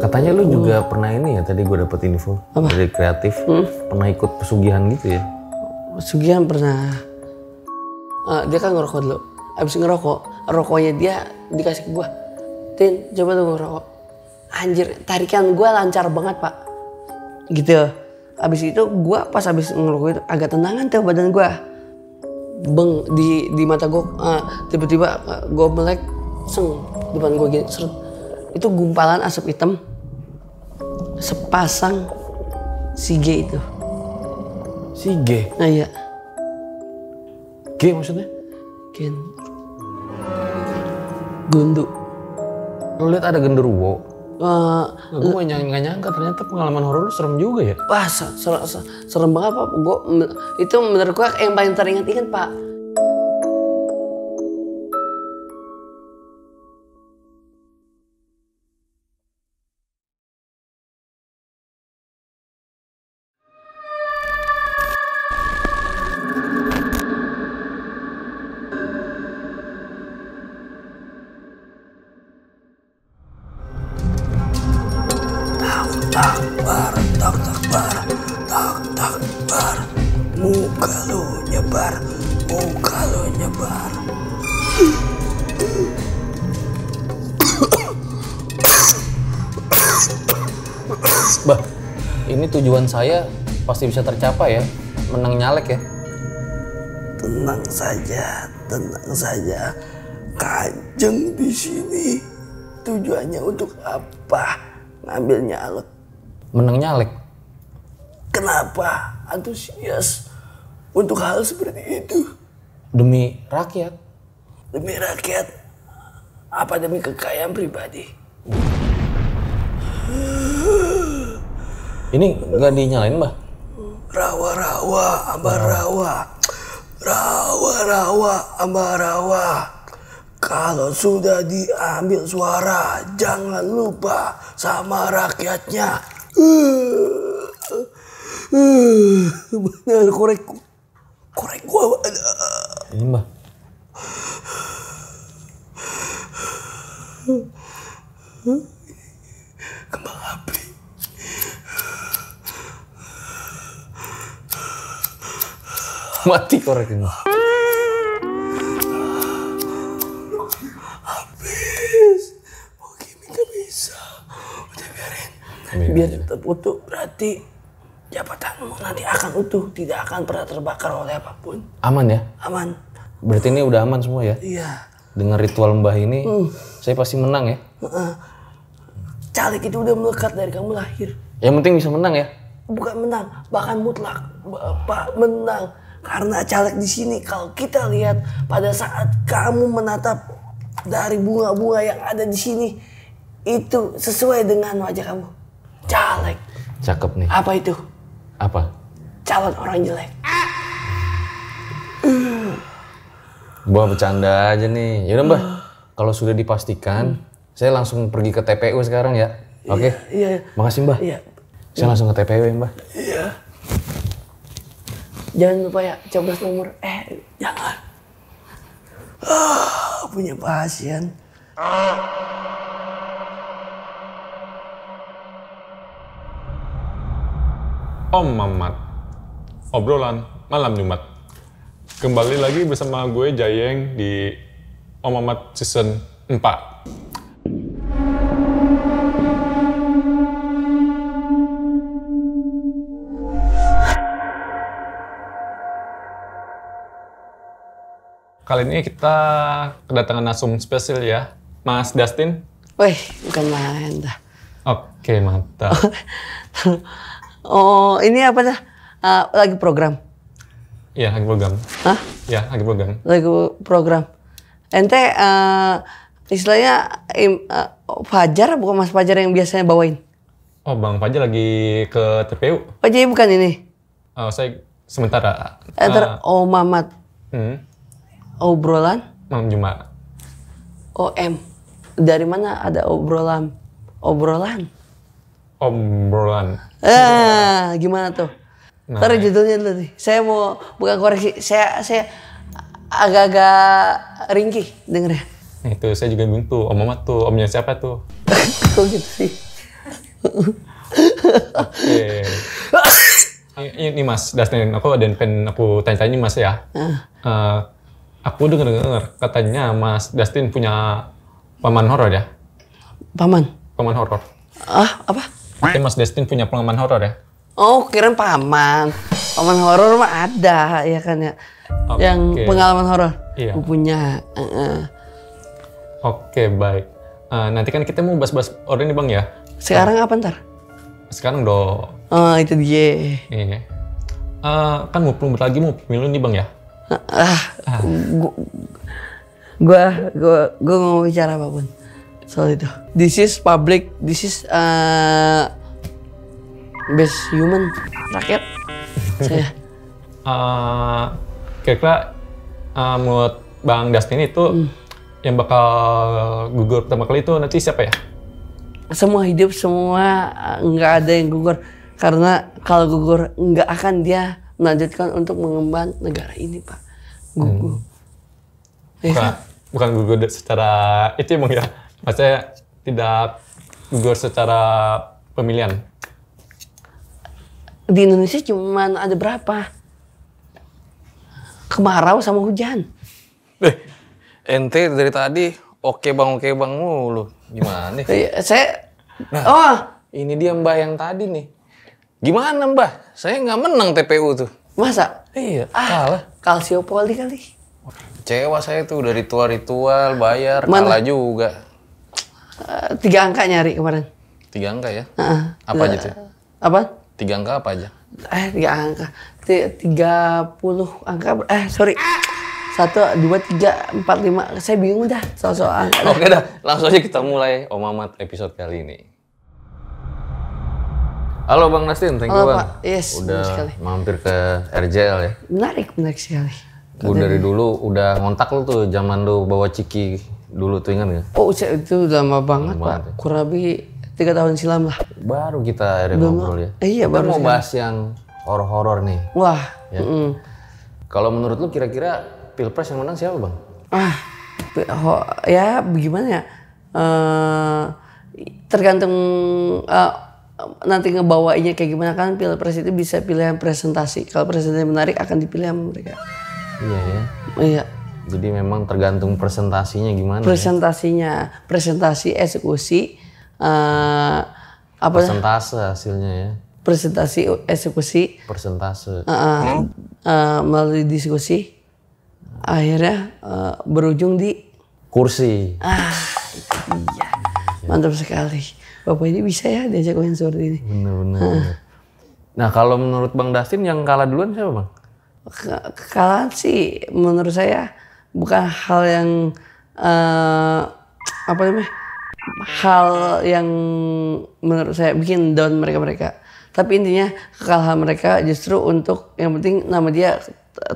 Katanya lu juga pernah ini ya, tadi gue dapet info dari kreatif. Pernah ikut pesugihan gitu ya? Pesugihan pernah. Dia kan ngerokok dulu. Abis ngerokok, rokoknya dia dikasih ke gue. Tin, coba tuh ngerokok. Anjir, tarikan gue lancar banget pak. Gitu. Abis itu gue pas abis ngerokok itu agak tenangan tuh badan gue. Beng, di mata gue tiba-tiba gue melek, seng, depan gue gini, seret. Itu gumpalan asap hitam sepasang si G itu. Si G? Nah iya. G maksudnya? Gen. Gundu. Lu lihat ada genderuwo? Gue gak nyangka ternyata pengalaman horor lu serem juga ya? Wah serem banget pak. Itu menurut gue yang paling teringat-ingat pak. Tak, muka lu nyebar. Bah, ini tujuan saya pasti bisa tercapai ya, menang nyalek ya. Tenang saja. Kanjeng di sini tujuannya untuk apa? Ngambil nyalek. Menang nyalek? Kenapa antusias untuk hal seperti itu? Demi rakyat. Demi rakyat? Apa demi kekayaan pribadi? Ini nggak dinyalain, Mbah? Rawa-rawa, ambarawa. Kalau sudah diambil suara, jangan lupa sama rakyatnya. Benar, korek gua. Ini, Mbah. Kembang api. Mati koreknya. Habis. Mau gimmick gak bisa. Udah biarin. Biar tetap utuh. Berarti jabatanmu nanti akan utuh. Tidak akan pernah terbakar oleh apapun. Aman ya? Aman. Berarti ini udah aman semua ya? Iya. Dengan ritual Mbah ini, saya pasti menang ya? Caleg itu udah melekat dari kamu lahir. Yang penting bisa menang ya? Bukan menang, bahkan mutlak. Bapak menang. Karena caleg di sini kalau kita lihat pada saat kamu menatap dari bunga-bunga yang ada di sini, itu sesuai dengan wajah kamu. Caleg. Cakep nih. Apa itu? Apa? Calon orang jelek. Mbah bercanda aja nih. Yaudah Mbah, kalau sudah dipastikan, saya langsung pergi ke TPU sekarang ya. Oke? Iya. Makasih Mbah. Iya. Saya langsung ke TPU ya Mbah. Iya. Jangan lupa ya, coblos nomor. Jangan. Punya pasien. Om Mamat, obrolan malam Jumat. Kembali lagi bersama gue Jayeng di Om Mamat season 4. Kali ini kita kedatangan narsum spesial ya, Mas Dustin. Wih, bukan main dah. Oke, mantap. Oh, ini apa dah? Lagi program? Iya, lagi program. Hah? Iya, lagi program. Lagi program. Ente istilahnya Fajar, bukan Mas Fajar yang biasanya bawain? Oh, Bang Fajar lagi ke TPU. Oh, jadi bukan ini? Oh, saya sementara. Oh, Mamat. Obrolan? Malam Jumat. OM. Dari mana ada obrolan? Obrolan. Gimana tuh? Nah, Ntar judulnya dulu nih. Saya mau bukan koreksi. Saya agak-agak ringkih dengernya. itu saya juga bingung tuh. Om Mamat tuh, omnya siapa tuh? Kok gitu sih? Oke. Ini Mas Dustin, aku ada yang pengen aku tanya-tanya Mas ya. Aku dengar katanya Mas Dustin punya paman horor ya? Paman? Paman horor. Apa? Katanya Mas Dustin punya pengalaman horor ya? Oh, kirain paman. Paman horor mah ada, ya kan ya. Yang pengalaman horor. Iya. Aku punya. Oke, baik. Nanti kan kita mau bahas-bahas horor ini Bang ya? Sekarang apa ntar? Sekarang dong. Oh, itu dia. Iya. Kan mau lagi mau pemilu nih Bang ya? Gua nggak mau bicara apapun soal itu. This is public. This is best human, rakyat. Saya. Kira-kira menurut Bang Dustin itu yang bakal gugur pertama kali itu nanti siapa ya? Semua hidup, semua nggak ada yang gugur. Karena kalau gugur nggak akan dia melanjutkan untuk mengemban negara ini, Pak. Gugur. Bukan gugur secara itu Bang ya? Maksudnya tidak gugur secara pemilihan. Di Indonesia cuma ada berapa? Kemarau sama hujan. Ente dari tadi oke bang mulu. Gimana nih? Saya Ini dia Mbah yang tadi nih. Gimana Mbah? Saya nggak menang TPU tuh. masa? Iya, kalah. Kalsiopoli kali. Kecewa saya tuh udah ritual bayar, Mana? kalah juga. 3 angka nyari kemarin. 3 angka ya? Heeh. Apa aja tuh? Apa? 3 angka apa aja? 3 angka. 30 angka. Sorry. 1, 2, 3, 4, 5. Saya bingung dah soal angka. Oke dah, langsung aja kita mulai Om Mamat episode kali ini. Halo Bang Dustin, thank you Halo, Bang. Pak. Yes, udah benar sekali. mampir ke RJL ya. Menarik sekali. Gue dari dulu udah ngontak lu tuh, zaman lu bawa Ciki dulu tuh, ingat nggak? Oh, itu udah lama banget, Lama Pak. banget ya. Kurang lebih 3 tahun silam lah. Baru kita akhirnya ngobrol ya. Iya, kita baru mau sekali. bahas yang horor-horor nih. Wah. Ya. Kalau menurut lu kira-kira Pilpres yang menang siapa Bang? Ya bagaimana ya? Tergantung nanti ngebawainya kayak gimana, kan Pilpres itu bisa pilihan presentasi. Kalau presentasi menarik akan dipilih sama mereka. Iya ya. Iya. Jadi memang tergantung presentasinya gimana ya? Presentasinya, presentasi eksekusi Persentase hasilnya ya. presentasi eksekusi Persentase. melalui diskusi akhirnya berujung di Kursi. iya. Mantap sekali. Bapak ini bisa ya diajak main seperti ini. Bener-bener. Nah kalau menurut Bang Dustin yang kalah duluan siapa Bang? Kekalahan sih menurut saya bukan hal yang hal yang menurut saya bikin down mereka. Tapi intinya kekalahan mereka justru untuk yang penting nama dia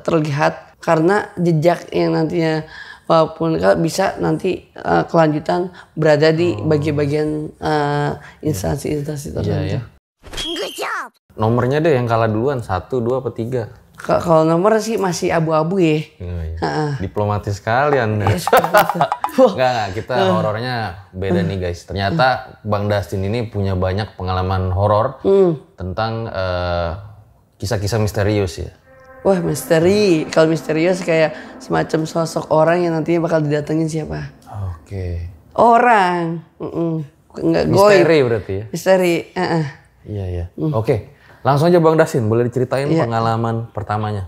terlihat, karena jejak yang nantinya walaupun bisa nanti kelanjutan berada di bagian instansi-instansi tertentu. Iya ya. Nomornya deh yang kalah duluan, 1, 2, apa 3? Kalau nomor sih masih abu-abu ya. Oh, iya. Diplomatis sekali Anda. Enggak, kita horornya beda nih guys. Ternyata Bang Dustin ini punya banyak pengalaman horor tentang kisah-kisah misterius ya. Wah, misteri. Kalau misterius kayak semacam sosok orang yang nantinya bakal didatengin siapa? Oke. Orang. Enggak Misteri berarti ya? Misteri. Iya ya. Oke. Langsung aja Bang Dustin, boleh diceritain Iya. pengalaman pertamanya?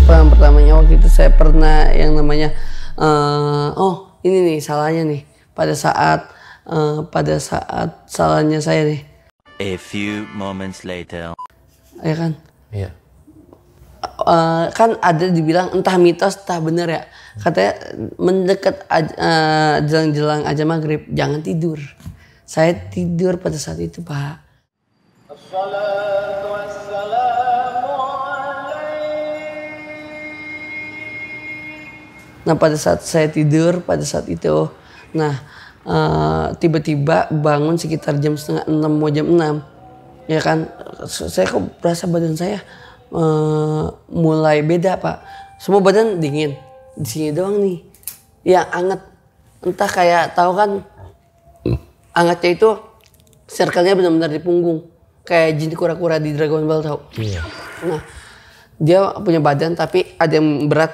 Yang pertamanya waktu itu saya pernah yang namanya ini nih salahnya nih pada saat salahnya saya nih. A few moments later. Ya kan? Iya. Kan ada dibilang entah mitos entah bener ya, katanya mendekat jelang-jelang aja maghrib jangan tidur. Saya tidur pada saat itu Pak. Nah pada saat saya tidur pada saat itu, nah tiba-tiba bangun sekitar jam 5:30 mau jam 6. Ya kan, saya kok berasa badan saya mulai beda Pak. Semua badan dingin, di sini doang nih yang anget. Entah kayak tahu kan angetnya itu circle-nya benar-benar di punggung, kayak jin kura-kura di Dragon Ball tahu. Iya. Nah dia punya badan tapi ada yang berat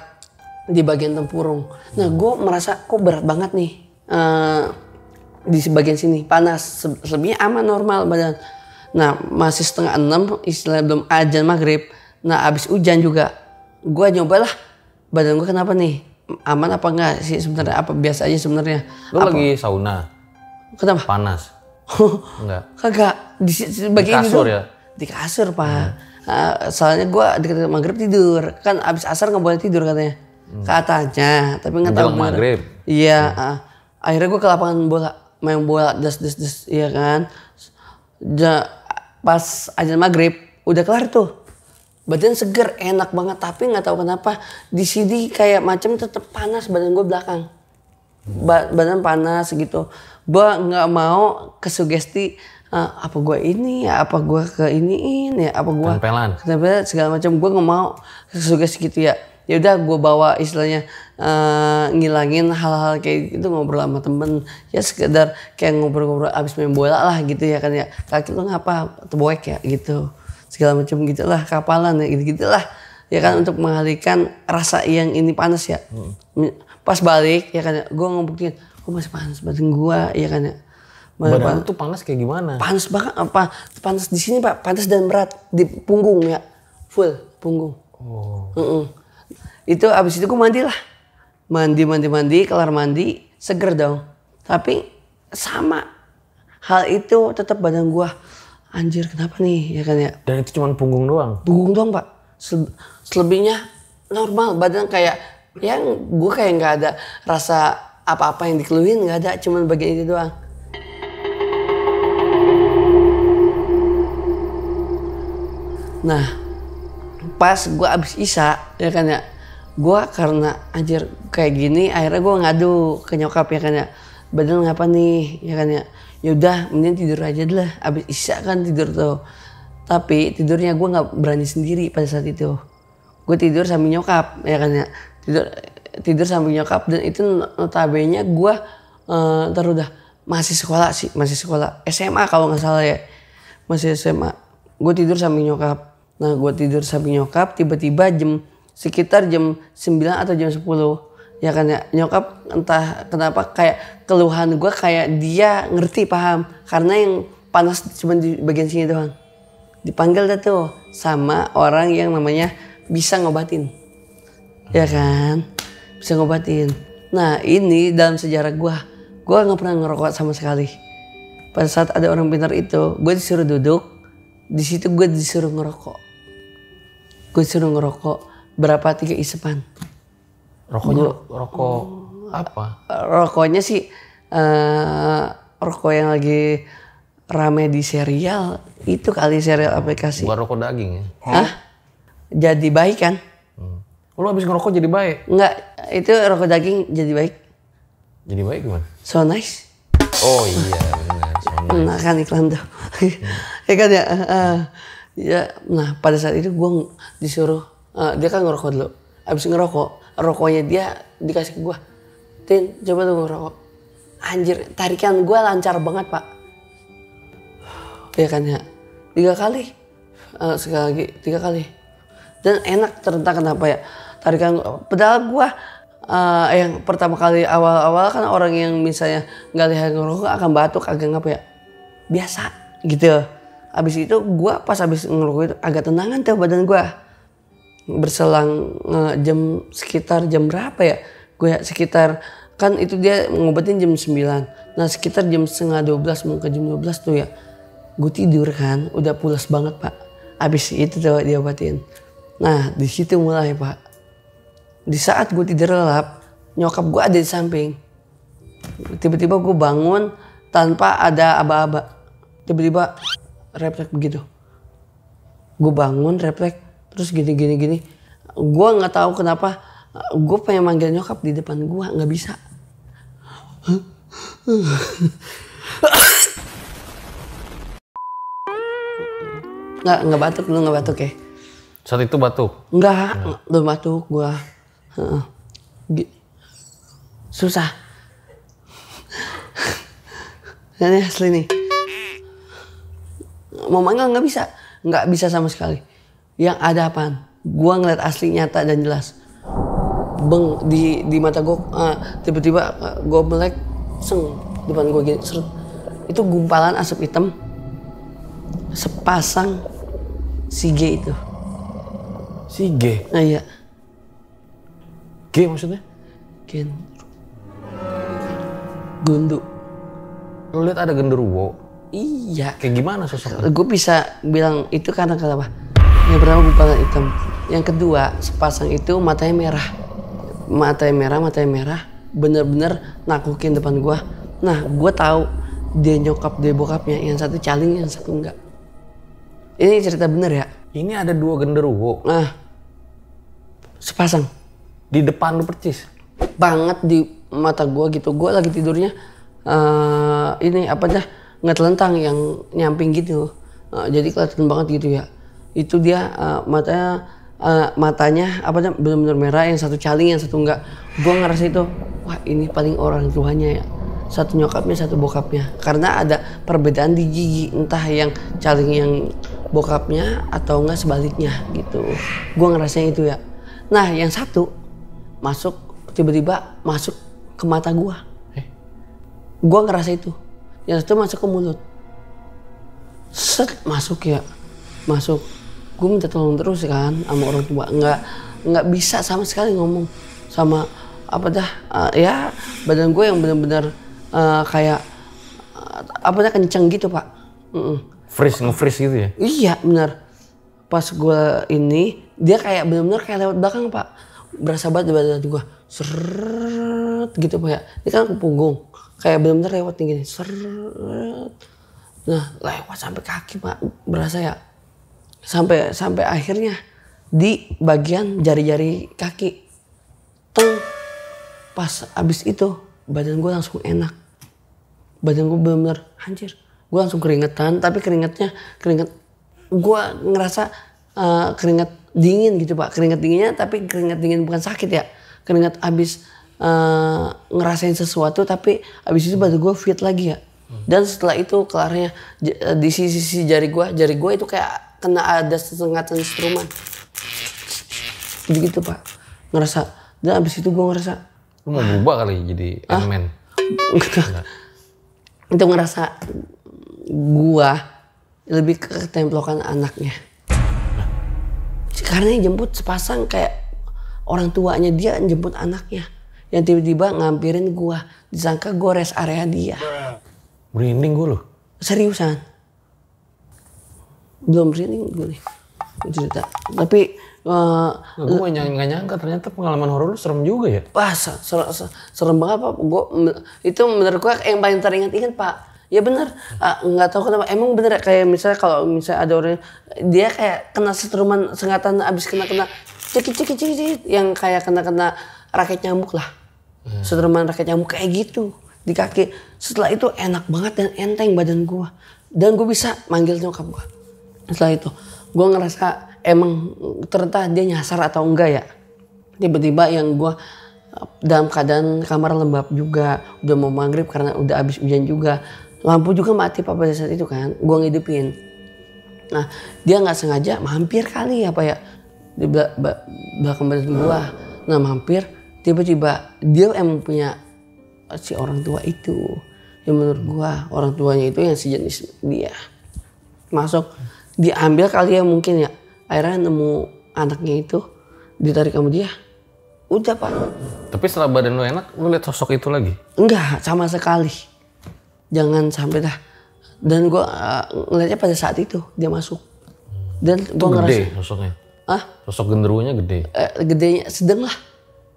di bagian tempurung. Nah gue merasa kok berat banget nih di bagian sini, panas. Selebihnya aman normal badan. Nah masih 5:30 istilah belum azan maghrib. Nah abis hujan juga gue nyobalah badan gue kenapa nih, aman apa enggak sih sebenarnya, apa biasa aja sebenarnya. Lu lagi sauna? Kenapa? Panas? Enggak. Kagak di bagian Di kasur itu, ya? di kasur Pak. Soalnya gue dekat maghrib tidur kan, abis asar nggak boleh tidur katanya. Katanya, tapi nggak tahu. Menjelang maghrib? Iya. Akhirnya gue ke lapangan bola, main bola des, iya kan. Pas azan maghrib udah kelar tuh, badan seger, enak banget. Tapi nggak tahu kenapa di sini kayak macam tetap panas badan gue belakang. Badan panas gitu. Gue nggak mau kesugesti apa gue ini ya, apa gue ke iniin ya, apa gue tempelan segala macam. Gue nggak mau kesugesti gitu ya. Ya udah gue bawa istilahnya ngilangin hal-hal kayak gitu, ngobrol sama temen ya, sekedar kayak ngobrol-ngobrol abis main bola lah gitu ya kan ya. Kaki lu ngapa teboek ya gitu, segala macam gitulah, kapalan ya gitu-gitulah ya kan, untuk mengalihkan rasa yang ini panas ya. Pas balik ya kan ya, gue ngebuktiin kok masih panas badan gue ya kan ya. Badan tuh panas kayak gimana? Panas banget, apa panas di sini Pak, panas dan berat di punggung ya, full punggung. Itu abis itu gue mandi lah, mandi, kelar mandi seger dong. Tapi sama hal itu tetap badan gue, anjir kenapa nih ya kan ya. Dan itu cuma punggung doang? Punggung doang Pak, selebihnya normal. Badan kayak yang gue kayak nggak ada rasa apa-apa yang dikeluhin, nggak ada, cuman bagian itu doang. Nah pas gue abis isya ya kan ya, gue karena anjir kayak gini akhirnya gue ngadu ke nyokap ya kan ya, badan ngapa nih ya kan ya. Yaudah mending tidur aja deh lah, abis isya kan tidur tuh. Tapi tidurnya gue nggak berani sendiri pada saat itu, gue tidur sambil nyokap ya kan ya, tidur sambil nyokap. Dan itu notabene gue udah masih sekolah SMA kalau nggak salah ya, masih SMA. Gue tidur sambil nyokap. Nah gue tidur sambil nyokap, tiba-tiba sekitar jam 9 atau jam 10 ya kan ya, nyokap entah kenapa kayak keluhan gue kayak dia ngerti, paham, karena yang panas cuma di bagian sini doang. Dipanggil dah tuh sama orang yang namanya bisa ngobatin ya kan, bisa ngobatin. Nah ini dalam sejarah gue nggak pernah ngerokok sama sekali. Pada saat ada orang pintar itu, gue disuruh duduk di situ, gue disuruh ngerokok. Berapa 3 isepan. Rokoknya rokok apa? Rokoknya sih rokok yang lagi rame di serial itu kali, serial aplikasi. Bukan rokok daging ya? Hah? Jadi baik kan? Lu habis ngerokok jadi baik? Enggak, itu rokok daging jadi baik. Jadi baik gimana? So nice. Oh iya benar, so nice. Nah kan iklan tuh. Ya kan ya. Ya, nah pada saat itu gue disuruh, dia kan ngerokok dulu. Abis ngerokok, rokoknya dia dikasih ke gue. Tin, coba tuh ngerokok. Anjir, tarikan gue lancar banget Pak. Ya kan ya, 3 kali. Sekali lagi 3 kali. Dan enak, terentah kenapa ya. Tarikan padahal gue yang pertama kali awal-awal kan orang yang misalnya nggak lihat ngerokok akan batuk, agak ngapa ya. Biasa gitu. Abis itu gue pas abis ngerokok itu agak tenangan tuh badan gue. Berselang sekitar jam berapa ya? Gue sekitar, kan itu dia ngobatin jam 9. Nah sekitar jam 11:30 mau ke jam 12 tuh ya. Gue tidur kan, udah pulas banget Pak. Abis itu tuh diobatin. Nah di situ mulai Pak. Di saat gue tidur lelap, nyokap gue ada di samping. Tiba-tiba gue bangun tanpa ada aba-aba. Tiba-tiba refleks begitu. Gue bangun refleks terus gini. Gue nggak tahu kenapa gue pengen manggil nyokap di depan gue, nggak bisa. Nggak batuk dulu, nggak batuk ya. Saat itu batuk? Enggak, belum batuk gua. Susah. Ini asli nih. Mau manggil nggak bisa sama sekali. Yang ada apaan? Gua ngeliat asli nyata dan jelas. Beng di mata gua tiba-tiba gua melek seng depan gua gini seret. Itu gumpalan asap hitam sepasang si G itu. Si G? Nah iya. G maksudnya? Gen. Gundu. Lu lihat ada genderuwo? Iya. Kayak gimana sosoknya? Gue bisa bilang itu karena kenapa? Yang pertama gumpalan hitam. Yang kedua sepasang itu matanya merah. Matanya merah. Bener-bener nakukin depan gua. Nah gua tahu dia nyokap dia bokapnya. Yang satu caling, yang satu enggak. Ini cerita bener ya? Ini ada 2 genderuwo. Nah sepasang. Di depan lu percis? Banget di mata gua gitu. Gua lagi tidurnya ini apa dah nggak telentang yang nyamping gitu. Jadi kelihatan banget gitu ya. Itu dia matanya apa dah benar-benar merah, yang satu caling, yang satu enggak. Gua ngerasa itu, wah ini paling orang tuanya ya. Satu nyokapnya, satu bokapnya. Karena ada perbedaan di gigi, entah yang caling yang bokapnya atau enggak sebaliknya gitu. Gua ngerasanya itu ya. Nah yang satu tiba-tiba masuk ke mata gua. Gua ngerasa itu. Yang satu masuk ke mulut. Set masuk ya. Masuk. Gue minta tolong terus kan sama orang tua. Nggak bisa sama sekali ngomong sama apa dah ya badan gue yang benar-benar kayak apa dah kenceng gitu Pak. Nge-freeze gitu ya? Iya benar. Pas gue ini dia kayak benar-benar kayak lewat belakang Pak. Berasa banget di badan gue. Seret gitu Pak ya. Ini kan ke punggung. Kayak benar-benar lewat gini. Seret. Nah lewat sampai kaki Pak. Berasa ya. Sampai akhirnya di bagian jari-jari kaki. Teng. Pas abis itu badan gue langsung enak. Badan gue bener-bener anjir. Gue langsung keringetan, tapi keringet gue ngerasa keringet dingin gitu Pak. Keringet dinginnya tapi keringet dingin bukan sakit ya. Keringet abis ngerasain sesuatu tapi abis itu badan gue fit lagi ya. Dan setelah itu kelarnya di sisi jari gue itu kayak kena ada sengatan instrumen. Gitu Pak. Ngerasa. Dan abis itu gue ngerasa. Lu mau berubah kali jadi Ant-Man? Itu ngerasa gue lebih ke ketemplokan anaknya. Karena yang jemput sepasang kayak orang tuanya dia jemput anaknya. Yang tiba-tiba ngampirin gue. Disangka gue rest area dia. Merinding gue loh. Seriusan. Belum merinding gue nih cerita. Tapi gue gak nyangka ternyata pengalaman horor lu serem juga ya. Wah serem banget Pak. Itu menurut gue yang paling teringat-ingat Pak. Ya benar. Nggak tahu kenapa. Emang bener kayak misalnya kalau misalnya ada orang dia kayak kena setruman sengatan abis kena cekit yang kayak kena raket nyamuk lah. Setruman raket nyamuk kayak gitu di kaki. Setelah itu enak banget dan enteng badan gue. Dan gue bisa manggil nyokap gue. Setelah itu gue ngerasa emang ternyata dia nyasar atau enggak ya. Tiba-tiba yang gue dalam keadaan kamar lembab juga. Udah mau maghrib karena udah habis hujan juga. Lampu juga mati Pak pada saat itu kan. Gue ngidupin. Nah dia gak sengaja mampir kali apa ya. Di belakang badan gue. Nah mampir. Tiba-tiba dia emang punya si orang tua itu. Yang menurut gue orang tuanya itu yang sejenis dia. Masuk. Diambil kali ya mungkin ya. Akhirnya nemu anaknya itu. Ditarik sama dia. Udah Pak. Tapi setelah badan lu enak, lu lihat sosok itu lagi? Enggak, sama sekali. Jangan sampai dah. Dan gue ngeliatnya pada saat itu dia masuk. Dan gue ngerasa. Gede sosoknya? Sosok genderuwonya gede? Gedenya sedang lah.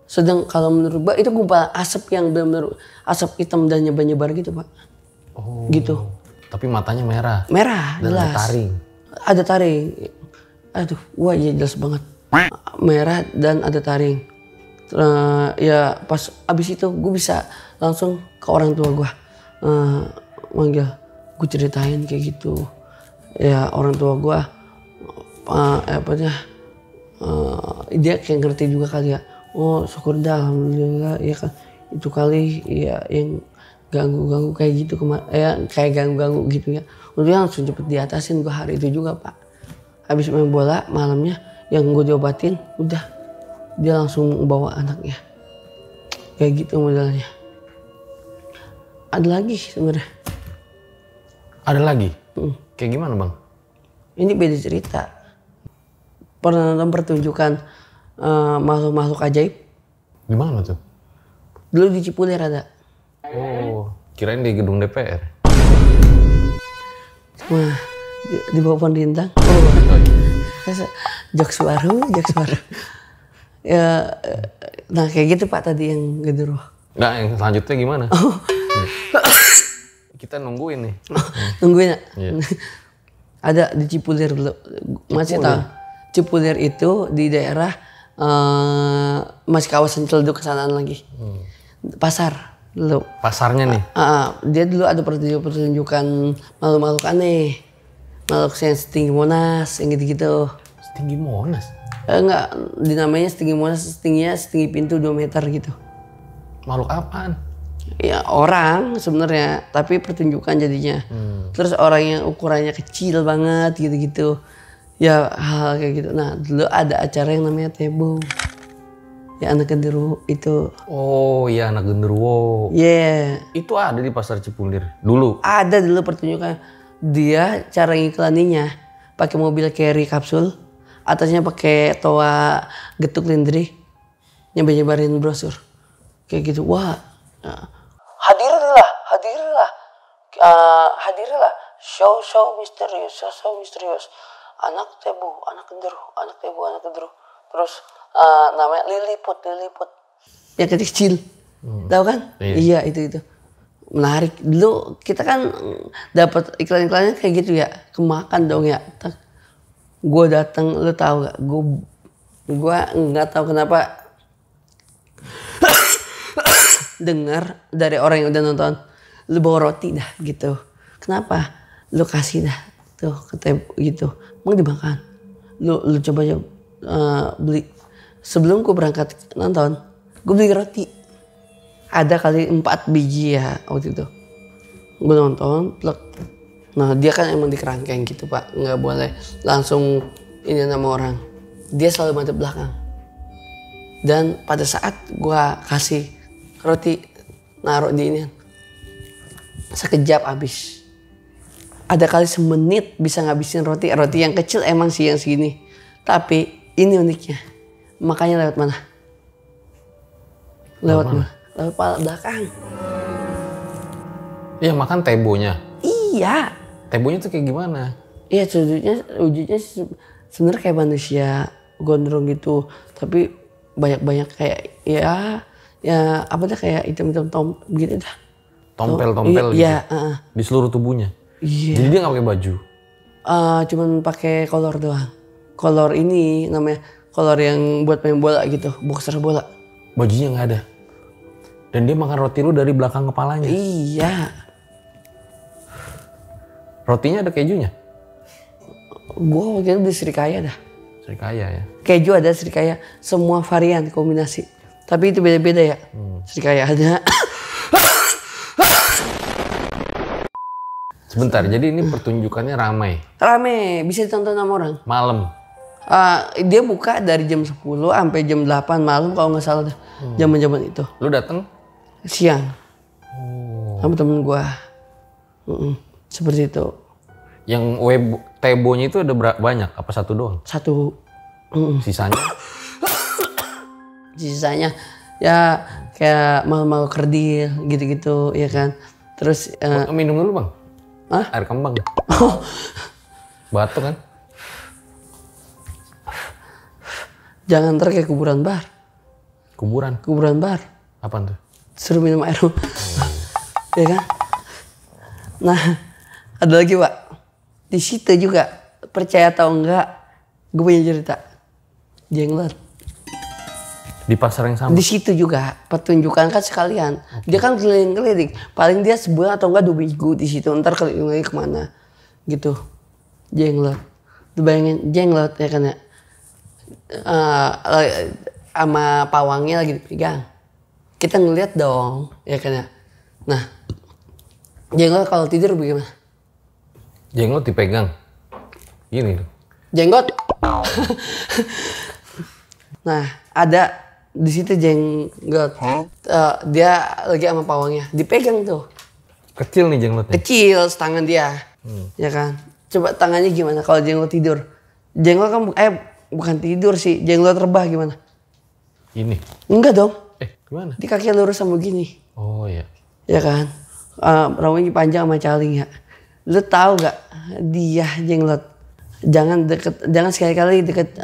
Sedang kalau menurut gue itu gumpalan asap yang benar-benar asap hitam dan nyebar-nyebar gitu Pak. Oh. Gitu. Tapi matanya merah? Merah, dan jelas. ada taring? Ada taring. Aduh, wah ya jelas banget. Merah dan ada taring. Ya pas abis itu gue bisa langsung ke orang tua gue. Manggil. Gue ceritain kayak gitu. Ya orang tua gue dia kayak ngerti juga kali ya. Oh syukur dah alhamdulillah ya kan. Itu kali ya yang ganggu kayak gitu kayak ganggu gitu ya. Untungnya langsung cepet diatasin gue hari itu juga Pak. Habis main bola malamnya yang gue diobatin udah dia langsung bawa anaknya. Kayak gitu modelnya. Ada lagi sebenarnya. Ada lagi? Kayak gimana Bang? Ini beda cerita. Pernah nonton pertunjukan makhluk-makhluk ajaib? Di mana tuh? Dulu di Cipulir ada. Oh, kirain di gedung DPR. Wah, di bawah pohon rindang. Jokes baru. Ya, nah kayak gitu Pak tadi yang genderuwo. Nggak, yang selanjutnya gimana? Kita nungguin nih. Nungguin ya? Iya. Ada di Cipulir dulu. Masih tahu? Cipulir itu di daerah masih kawasan Ciledug kesanaan lagi. Pasar dulu. Pasarnya nih? Dia dulu ada pertunjukan makhluk-makhluk aneh. Makhluk yang setinggi Monas, yang gitu-gitu. Setinggi Monas? Enggak, dinamanya setinggi Monas, setinggi pintu 2 meter gitu. Makhluk apaan? Ya orang sebenarnya, tapi pertunjukan jadinya. Terus orang yang ukurannya kecil banget gitu-gitu. Ya hal kayak gitu. Nah dulu ada acara yang namanya Tebo. Ya anak genderuwo itu. Oh iya anak genderuwo. Yeah. Itu ada di pasar Cipulir dulu? Ada dulu pertunjukan. Dia cara ngiklaninya pakai mobil carry kapsul. Atasnya pakai toa getuk lindri. Nyebarin brosur. Kayak gitu. Wah. Hadirlah. Show misterius. Anak Tebu, anak genderuwo. Terus namanya Liliput. Yang kecil. Tahu kan? Iya itu. Menarik. Dulu kita kan dapat iklan-iklannya kayak gitu ya. Kemakan dong ya. Gue datang, lu tahu gak? Gue nggak tahu kenapa dengar dari orang yang udah nonton, lu bawa roti dah gitu. Kenapa? Lu kasih dah tuh ke Tebu gitu. Mau dimakan. Lu coba beli. Sebelum gue berangkat nonton, gue beli roti. Ada kali 4 biji ya waktu itu. Gue nonton, plek. Nah dia kan emang di kerangkeng gitu Pak. Nggak boleh langsung ini nama orang. Dia selalu madep belakang. Dan pada saat gue kasih roti, naruh di ini. Sekejap habis. Ada kali semenit bisa ngabisin roti. Roti yang kecil emang sih yang segini. Tapi ini uniknya. Makanya lewat mana? Lewat mana? Lewat pala belakang. Iya makan tebonya? Iya. Tebonya tuh kayak gimana? Iya wujudnya sebenarnya kayak manusia gondrong gitu. Tapi banyak kayak ya apa dah kayak hitam-hitam gitu dah. Tompel gitu? Iya. Di seluruh tubuhnya? Iya. Jadi dia nggak pakai baju? Cuman pakai kolor doang. Kolor ini namanya kolor yang buat main bola gitu, boxer bola. Bajunya nggak ada. Dan dia makan roti lu dari belakang kepalanya? Iya. Rotinya ada kejunya? Gua waktu itu di Srikaya dah. Srikaya ya? Keju ada Srikaya, semua varian kombinasi. Tapi itu beda-beda ya. Srikaya ada. Sebentar, jadi ini pertunjukannya ramai? Rame, bisa ditonton sama orang. Malam? Dia buka dari jam 10 sampai jam 8 malam kalau nggak salah. Zaman-zaman itu. Lu datang? Siang. Sama temen gua. Seperti itu. Yang tebonya itu ada banyak? Apa satu doang? Satu. Sisanya? Sisanya ya kayak mal-mal kerdil gitu-gitu ya kan. Terus minum dulu Bang. Hah? Air kembang. Batuk kan? Jangan ntar kayak kuburan bar. Kuburan bar. Apaan tuh? Suruh minum air. Ya kan? Nah, ada lagi Pak. Di situ juga percaya atau enggak, gue punya cerita. Jenglot. Di pasar yang sama? Di situ juga pertunjukan kan sekalian. Dia kan keliling-keliling. Paling dia sebulan atau enggak 2 minggu di situ. Ntar keliling-keliling kemana? Gitu. Jenglot. Lu bayangin jenglot ya kan ya. Sama pawangnya lagi dipegang. Kita ngeliat dong ya kan ya. Nah jenglot kalau tidur bagaimana? Jenglot dipegang. Gini tuh. Jenggot. Nah ada di situ jenglot. Dia lagi sama pawangnya dipegang tuh. Kecil nih jenglotnya. Kecil setangan dia. Ya kan. Coba tangannya gimana kalau jenglot tidur? Jenglot kan bukan tidur sih. Jenglot rebah gimana? Ini. Enggak dong. Gimana? Di kaki lurus sama begini. Oh iya. Ya kan. Rambutnya panjang sama caling ya. Lu tahu gak dia jenglot? Jangan sekali-kali deket.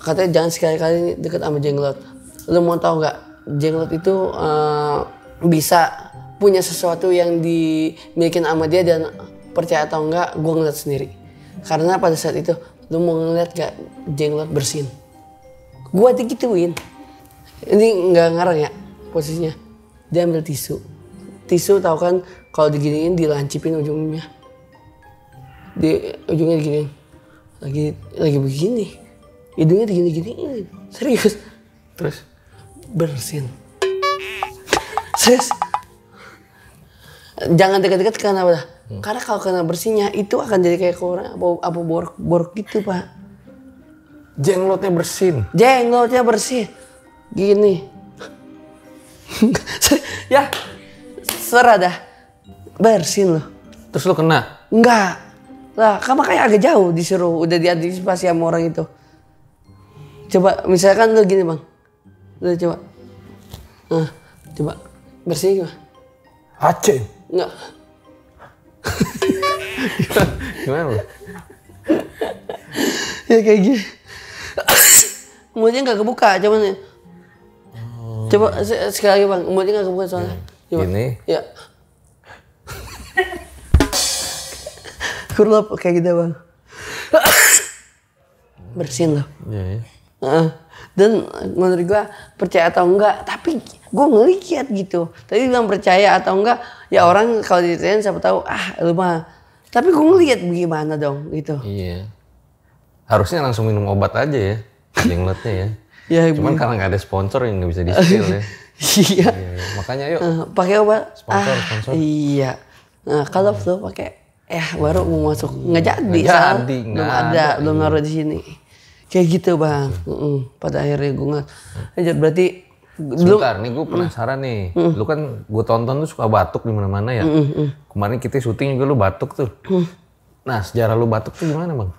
Katanya jangan sekali-kali deket sama jenglot. Lu mau tahu gak? Jenglot itu bisa punya sesuatu yang dimiliki sama dia dan percaya atau enggak, gue ngeliat sendiri. Karena pada saat itu, lu mau ngeliat gak jenglot bersin? Gue digituin. Ini nggak ngarang ya posisinya. Dia ambil tisu. Tisu tahu kan kalau diginiin dilancipin ujungnya. Di ujungnya diginiin. Lagi begini. Hidungnya digini-giniin. Serius. Terus? Bersin. Serius. Jangan dekat-dekat karena apa? Karena kalau kena bersihnya itu akan jadi kayak koran apa borok gitu pak. Jenglotnya bersin. Jenglotnya bersih. Gini. Ya. Serah dah. Bersin loh. Terus lu kena? Enggak. Lah kan makanya agak jauh disuruh. Udah diantisipasi sama orang itu. Coba misalkan lu gini bang. Lu coba. Coba. Bersih gimana? Aceh. Enggak. Gimana lu? Ya kayak gini. Mulutnya nggak kebuka, cuman ya. Coba sekali lagi bang, mulutnya nggak kebuka soalnya. Coba. Gini. Ya. Kurlap kayak gitu bang. Bersin loh. Iya. Dan menurut gua percaya atau enggak, tapi gua ngeliat gitu. Tadi bilang percaya atau enggak, ya orang kalau ditanya siapa tahu lu mah. Tapi gua ngeliat bagaimana dong gitu. Iya. Harusnya langsung minum obat aja ya, jenglotnya ya. Ya, cuman karena nggak ada sponsor yang nggak bisa di-spill ya. Iya. Makanya yuk. Pakai obat. Sponsor. Iya. Nah kalau flu pakai, baru mau masuk nggak jadi. Belum naruh di sini. Kayak gitu bang. Pada akhirnya gue nggak. Berarti. Sebentar nih gue penasaran nih. Lu kan gue tonton tuh suka batuk di mana-mana ya. Kemarin kita syuting juga lu batuk tuh. Nah sejarah lu batuk tuh gimana bang?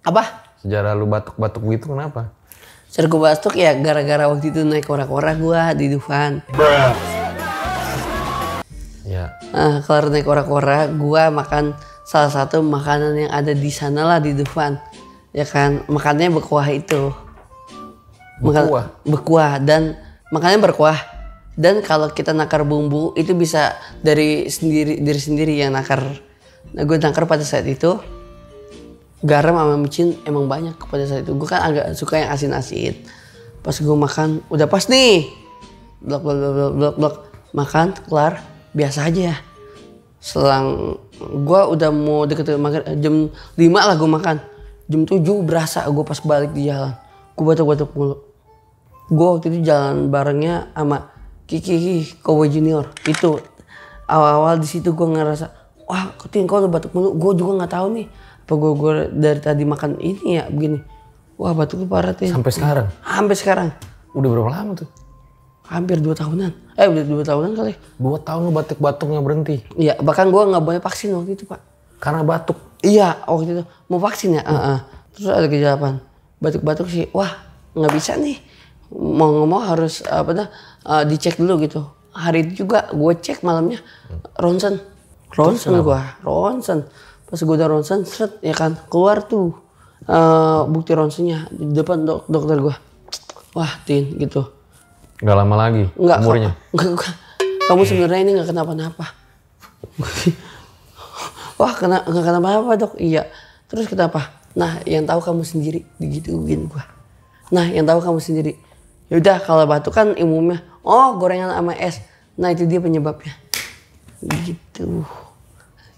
Apa? Sejarah lu batuk-batuk gitu kenapa? Sejarah gue batuk ya gara-gara waktu itu naik kora-kora gue di Dufan. Ya. Kalau naik kora-kora gue makan salah satu makanan yang ada di sana lah di Dufan. Ya kan, makannya berkuah itu. Berkuah dan makannya berkuah. Dan kalau kita nakar bumbu itu bisa dari diri sendiri yang nakar. Nah gue nakar pada saat itu. Garam sama micin emang banyak pada saat itu. Gue kan agak suka yang asin-asin. Pas gue makan, udah pas nih. Blok. Makan, kelar. Biasa aja ya. Selang gue udah mau deket jam 5 lah gue makan. Jam 7 berasa gue pas balik di jalan. Gue batuk-batuk mulu. Gue waktu itu jalan barengnya sama Kiki Kowe Junior. Itu awal-awal di situ gue ngerasa, wah Tin kau udah batuk mulu. Gue juga nggak tahu nih. Apa gue dari tadi makan ini ya begini. Wah batuknya parah Tin. Sampai sekarang? Sampai sekarang. Udah berapa lama tuh? Hampir 2 tahunan. Udah 2 tahunan kali. 2 tahun lu batuk-batuknya berhenti? Iya bahkan gue gak boleh vaksin waktu itu pak. Karena batuk? Iya waktu itu mau vaksin ya. Terus ada kejelapan. Batuk-batuk sih wah gak bisa nih. Mau harus dicek dulu gitu. Hari itu juga gue cek malamnya. Ronsen gue. Pas gue udah ronsen, ya kan keluar tuh bukti ronsennya di depan dokter gue. Wah Tin gitu. Gak lama lagi umurnya? Enggak. Kamu sebenarnya ini gak kenapa-napa. Wah gak kenapa-napa dok. Iya. Terus kenapa? Nah yang tahu kamu sendiri. Digituin gue. Nah yang tahu kamu sendiri. Yaudah kalau batuk kan umumnya. Oh gorengan sama es. Nah itu dia penyebabnya. Gitu.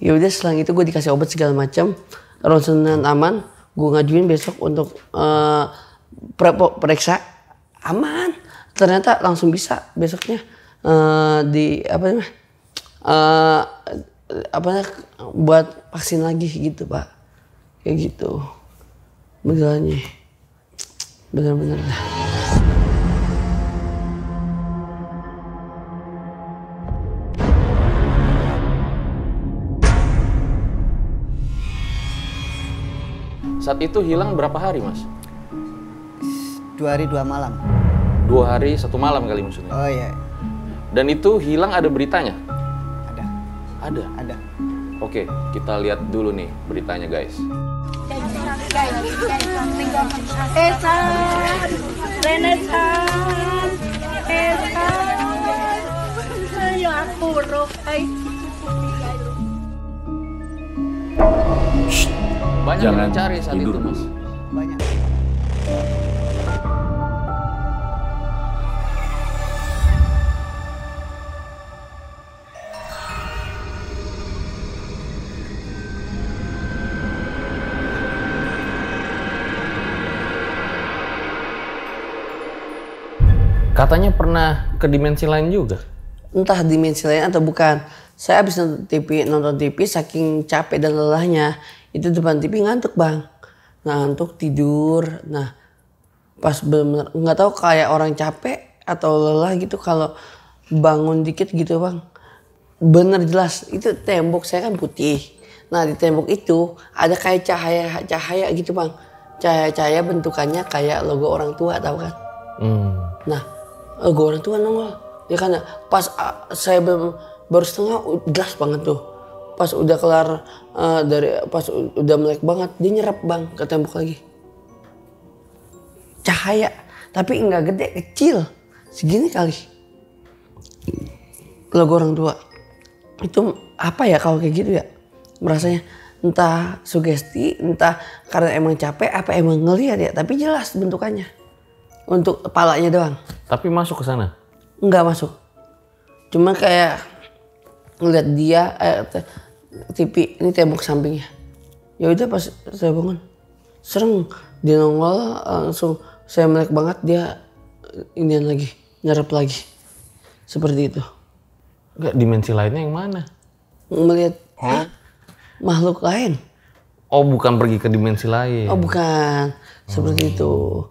Ya udah setelah itu gue dikasih obat segala macam, ronsenan aman, gue ngajuin besok untuk periksa aman. Ternyata langsung bisa besoknya di buat vaksin lagi gitu Pak, kayak gitu benerannya, bener-bener dah. Saat itu hilang berapa hari Mas? 2 hari 2 malam. 2 hari 1 malam kali maksudnya? Oh iya. Dan itu hilang ada beritanya? Ada. Ada? Ada. Oke, kita lihat dulu nih beritanya guys. Banyak yang mencari saat itu Mas. Banyak. Katanya pernah ke dimensi lain juga? Entah dimensi lain atau bukan. Saya habis nonton TV saking capek dan lelahnya. Itu depan TV ngantuk bang. Ngantuk tidur. Nah pas bener nggak tahu kayak orang capek atau lelah gitu kalau bangun dikit gitu bang. Bener jelas itu tembok saya kan putih. Nah di tembok itu ada kayak cahaya gitu bang. Cahaya bentukannya kayak logo orang tua tahu kan? Nah logo orang tua nongol. Ya kan pas saya baru setengah jelas banget tuh. Pas udah kelar pas udah melek banget dia nyerap bang ke tembok lagi. Cahaya tapi nggak gede, kecil segini kali. Logo orang tua itu apa ya kalau kayak gitu ya merasanya, entah sugesti, entah karena emang capek apa emang ngelihat ya, tapi jelas bentukannya untuk kepalanya doang. Tapi masuk ke sana? Nggak masuk, cuma kayak ngeliat dia TV ini tembok sampingnya. Ya udah pas saya bangun sereng dia nongol, langsung saya melek banget, dia inian lagi nyerap lagi seperti itu. Enggak, dimensi lainnya yang mana? Melihat makhluk lain. Oh bukan pergi ke dimensi lain? Oh bukan seperti itu.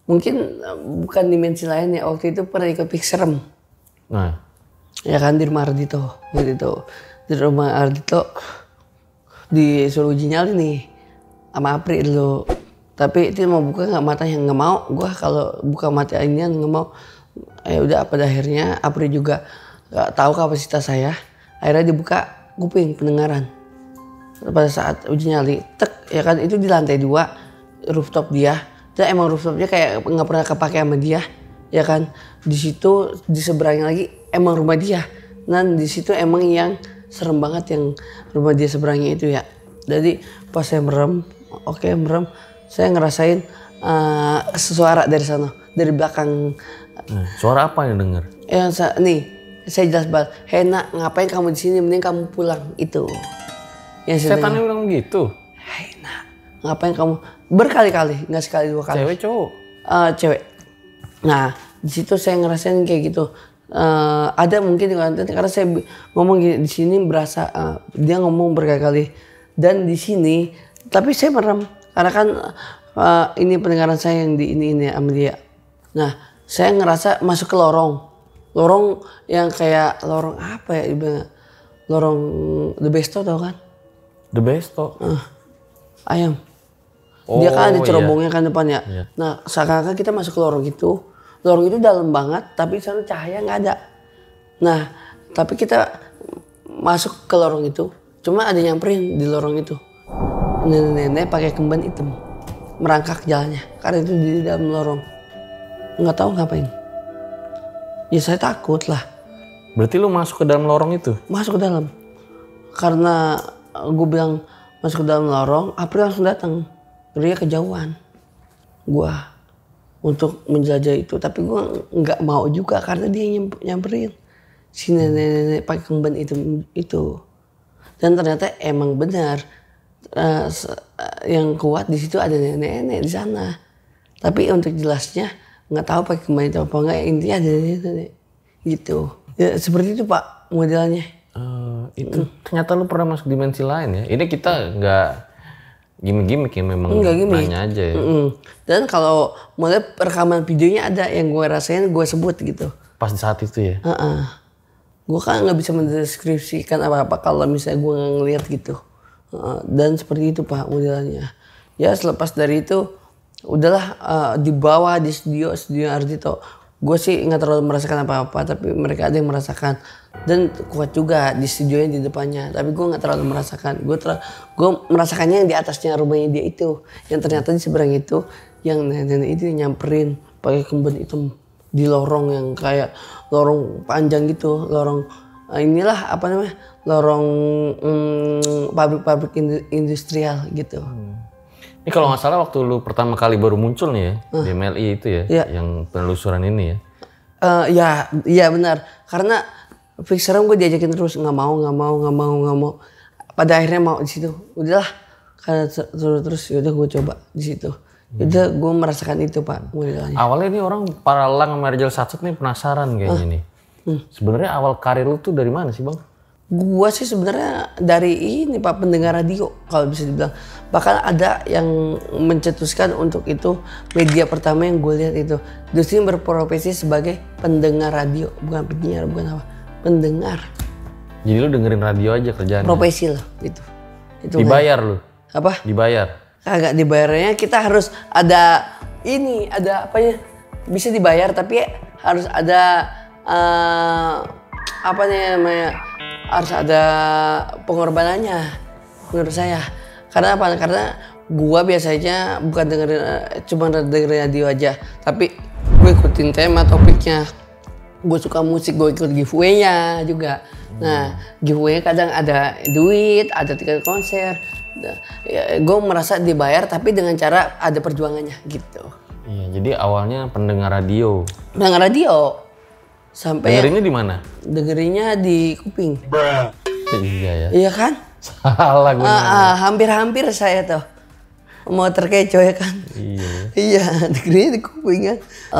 Mungkin bukan dimensi lain ya, waktu itu pernah ikut Pixerem. Nah ya kan di rumah Ardito gitu. Di rumah Ardito disuruh uji nyali nih sama Apri dulu. Tapi itu mau buka nggak matanya, nggak mau. Gua kalau buka mata ini nggak mau. Ya udah pada akhirnya Apri juga nggak tahu kapasitas saya. Akhirnya dibuka kuping pendengaran. Pada saat uji nyali, tek ya kan itu di lantai 2 rooftop dia. Dan emang rooftopnya kayak nggak pernah kepake sama dia, ya kan. Di situ di seberangnya lagi emang rumah dia. Dan di situ emang yang serem banget yang rumah dia seberangnya itu ya. Jadi pas saya merem, saya ngerasain suara dari sana, dari belakang. Suara apa yang denger? Nih, saya jelas banget. Hena, ngapain kamu di sini? Mending kamu pulang. Itu. Setannya bilang begitu? Hena, ngapain kamu? Berkali-kali, nggak sekali 2 kali. Cewek cowok? Cewek. Nah, di situ saya ngerasain kayak gitu. Ada mungkin karena saya ngomong gini, di sini berasa dia ngomong berkali-kali dan di sini, tapi saya merem karena kan ini pendengaran saya yang di ini sama dia. Nah, saya ngerasa masuk ke lorong yang kayak lorong apa ya ibaratnya, lorong The Besto tau kan? The Besto? Ayam. Oh, dia kan ada cerobongnya iya. kan depannya. Iya. Nah seakan-akan kita masuk ke lorong itu. Lorong itu dalam banget tapi sana cahaya nggak ada. Nah tapi kita masuk ke lorong itu. Cuma ada nyamperin di lorong itu. Nenek-nenek pakai kemban hitam. Merangkak jalannya. Karena itu di dalam lorong. Nggak tahu ngapain. Ya saya takut lah. Berarti lu masuk ke dalam lorong itu? Masuk ke dalam. Karena gue bilang masuk ke dalam lorong, April langsung datang. Dia kejauhan. Gua untuk menjelajah itu, tapi gua nggak mau juga karena dia nyamperin si nenek-nenek pakai kemban itu. Dan ternyata emang benar yang kuat di situ ada nenek-nenek di sana. Tapi untuk jelasnya nggak tahu pakai kembali itu apa enggak, intinya ada nenek-nenek gitu. Ya seperti itu Pak modelnya. Itu ternyata lu pernah masuk dimensi lain ya. Ini kita nggak gimmick ya, memang nanya aja ya. Dan kalau mulai rekaman videonya ada yang gue rasain, gue sebut gitu. Pas di saat itu ya. Gue kan nggak bisa mendeskripsikan apa-apa kalau misalnya gue nggak ngeliat gitu. Dan seperti itu Pak modelnya. Ya selepas dari itu udahlah dibawa di studio Ardhito. Gue sih nggak terlalu merasakan apa-apa, tapi mereka ada yang merasakan. Dan kuat juga di studionya di depannya, tapi gue nggak terlalu merasakan. Gue merasakannya yang di atasnya rumahnya dia itu, yang ternyata di seberang itu yang nenek itu nyamperin pakai kemben hitam di lorong yang kayak lorong panjang gitu, lorong inilah apa namanya, lorong pabrik-pabrik industrial gitu. Ini kalau nggak salah waktu lu pertama kali baru muncul nih ya di MLI itu ya, yang penelusuran ini ya. Iya benar. Karena fixernya gue diajakin terus nggak mau. Pada akhirnya mau di situ. Udahlah, karena terus yaudah gue coba di situ. Yaudah gue merasakan itu Pak modelnya. Awalnya ini orang para lang sama Rizal Satsut nih penasaran kayaknya nih. Sebenarnya awal karir lu tuh dari mana sih Bang? Gua sih sebenarnya dari ini Pak, pendengar radio kalau bisa dibilang. Bahkan ada yang mencetuskan untuk itu media pertama yang gue lihat itu. Dustin berprofesi sebagai pendengar radio, bukan penyiar, bukan apa. Pendengar. Jadi lu dengerin radio aja kerjaan. Profesi lah itu dibayar kan? Lu? Apa? Dibayar? Kagak dibayarnya, kita harus ada apanya? Bisa dibayar tapi harus ada apa namanya? Harus ada pengorbanannya menurut saya. Karena apa? Karena gua biasanya bukan cuma dengerin radio aja, tapi gue ikutin tema topiknya. Gue suka musik, gue ikut giveaway-nya juga. Nah, giveaway kadang ada duit, ada tiket konser. Gue merasa dibayar tapi dengan cara ada perjuangannya gitu. Iya, jadi awalnya pendengar radio. Pendengar radio. Sampai dengerinnya di mana? Dengerinnya di kuping. Iya ya. Iya kan? Salah gue. Hampir saya tuh mau terkecoh ya kan. Iya, dengerinnya di kuping kan.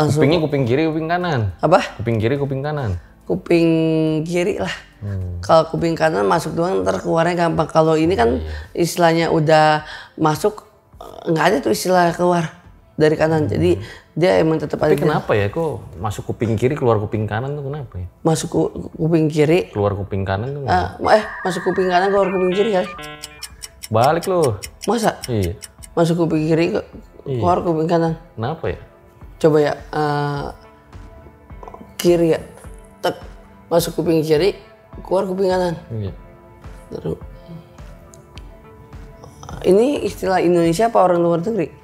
Kupingnya kuping kiri, kuping kanan. Apa? Kuping kiri, kuping kanan. Kuping kiri lah. Kalau kuping kanan masuk doang, ntar keluarnya gampang. Kalau ini kan istilahnya udah masuk, nggak ada tuh istilah keluar dari kanan. Jadi dia emang tetap ada. Tapi kenapa ya kok masuk kuping kiri keluar kuping kanan tuh kenapa ya? Masuk kuping kiri keluar kuping kanan tuh masuk kuping kanan keluar kuping kiri kali. Balik loh. Masa? Iya. Masuk kuping kiri keluar kuping kanan. Kenapa ya? Coba ya kiri ya. Tek. Masuk kuping kiri keluar kuping kanan. Iya. Terus ini istilah Indonesia apa orang luar negeri?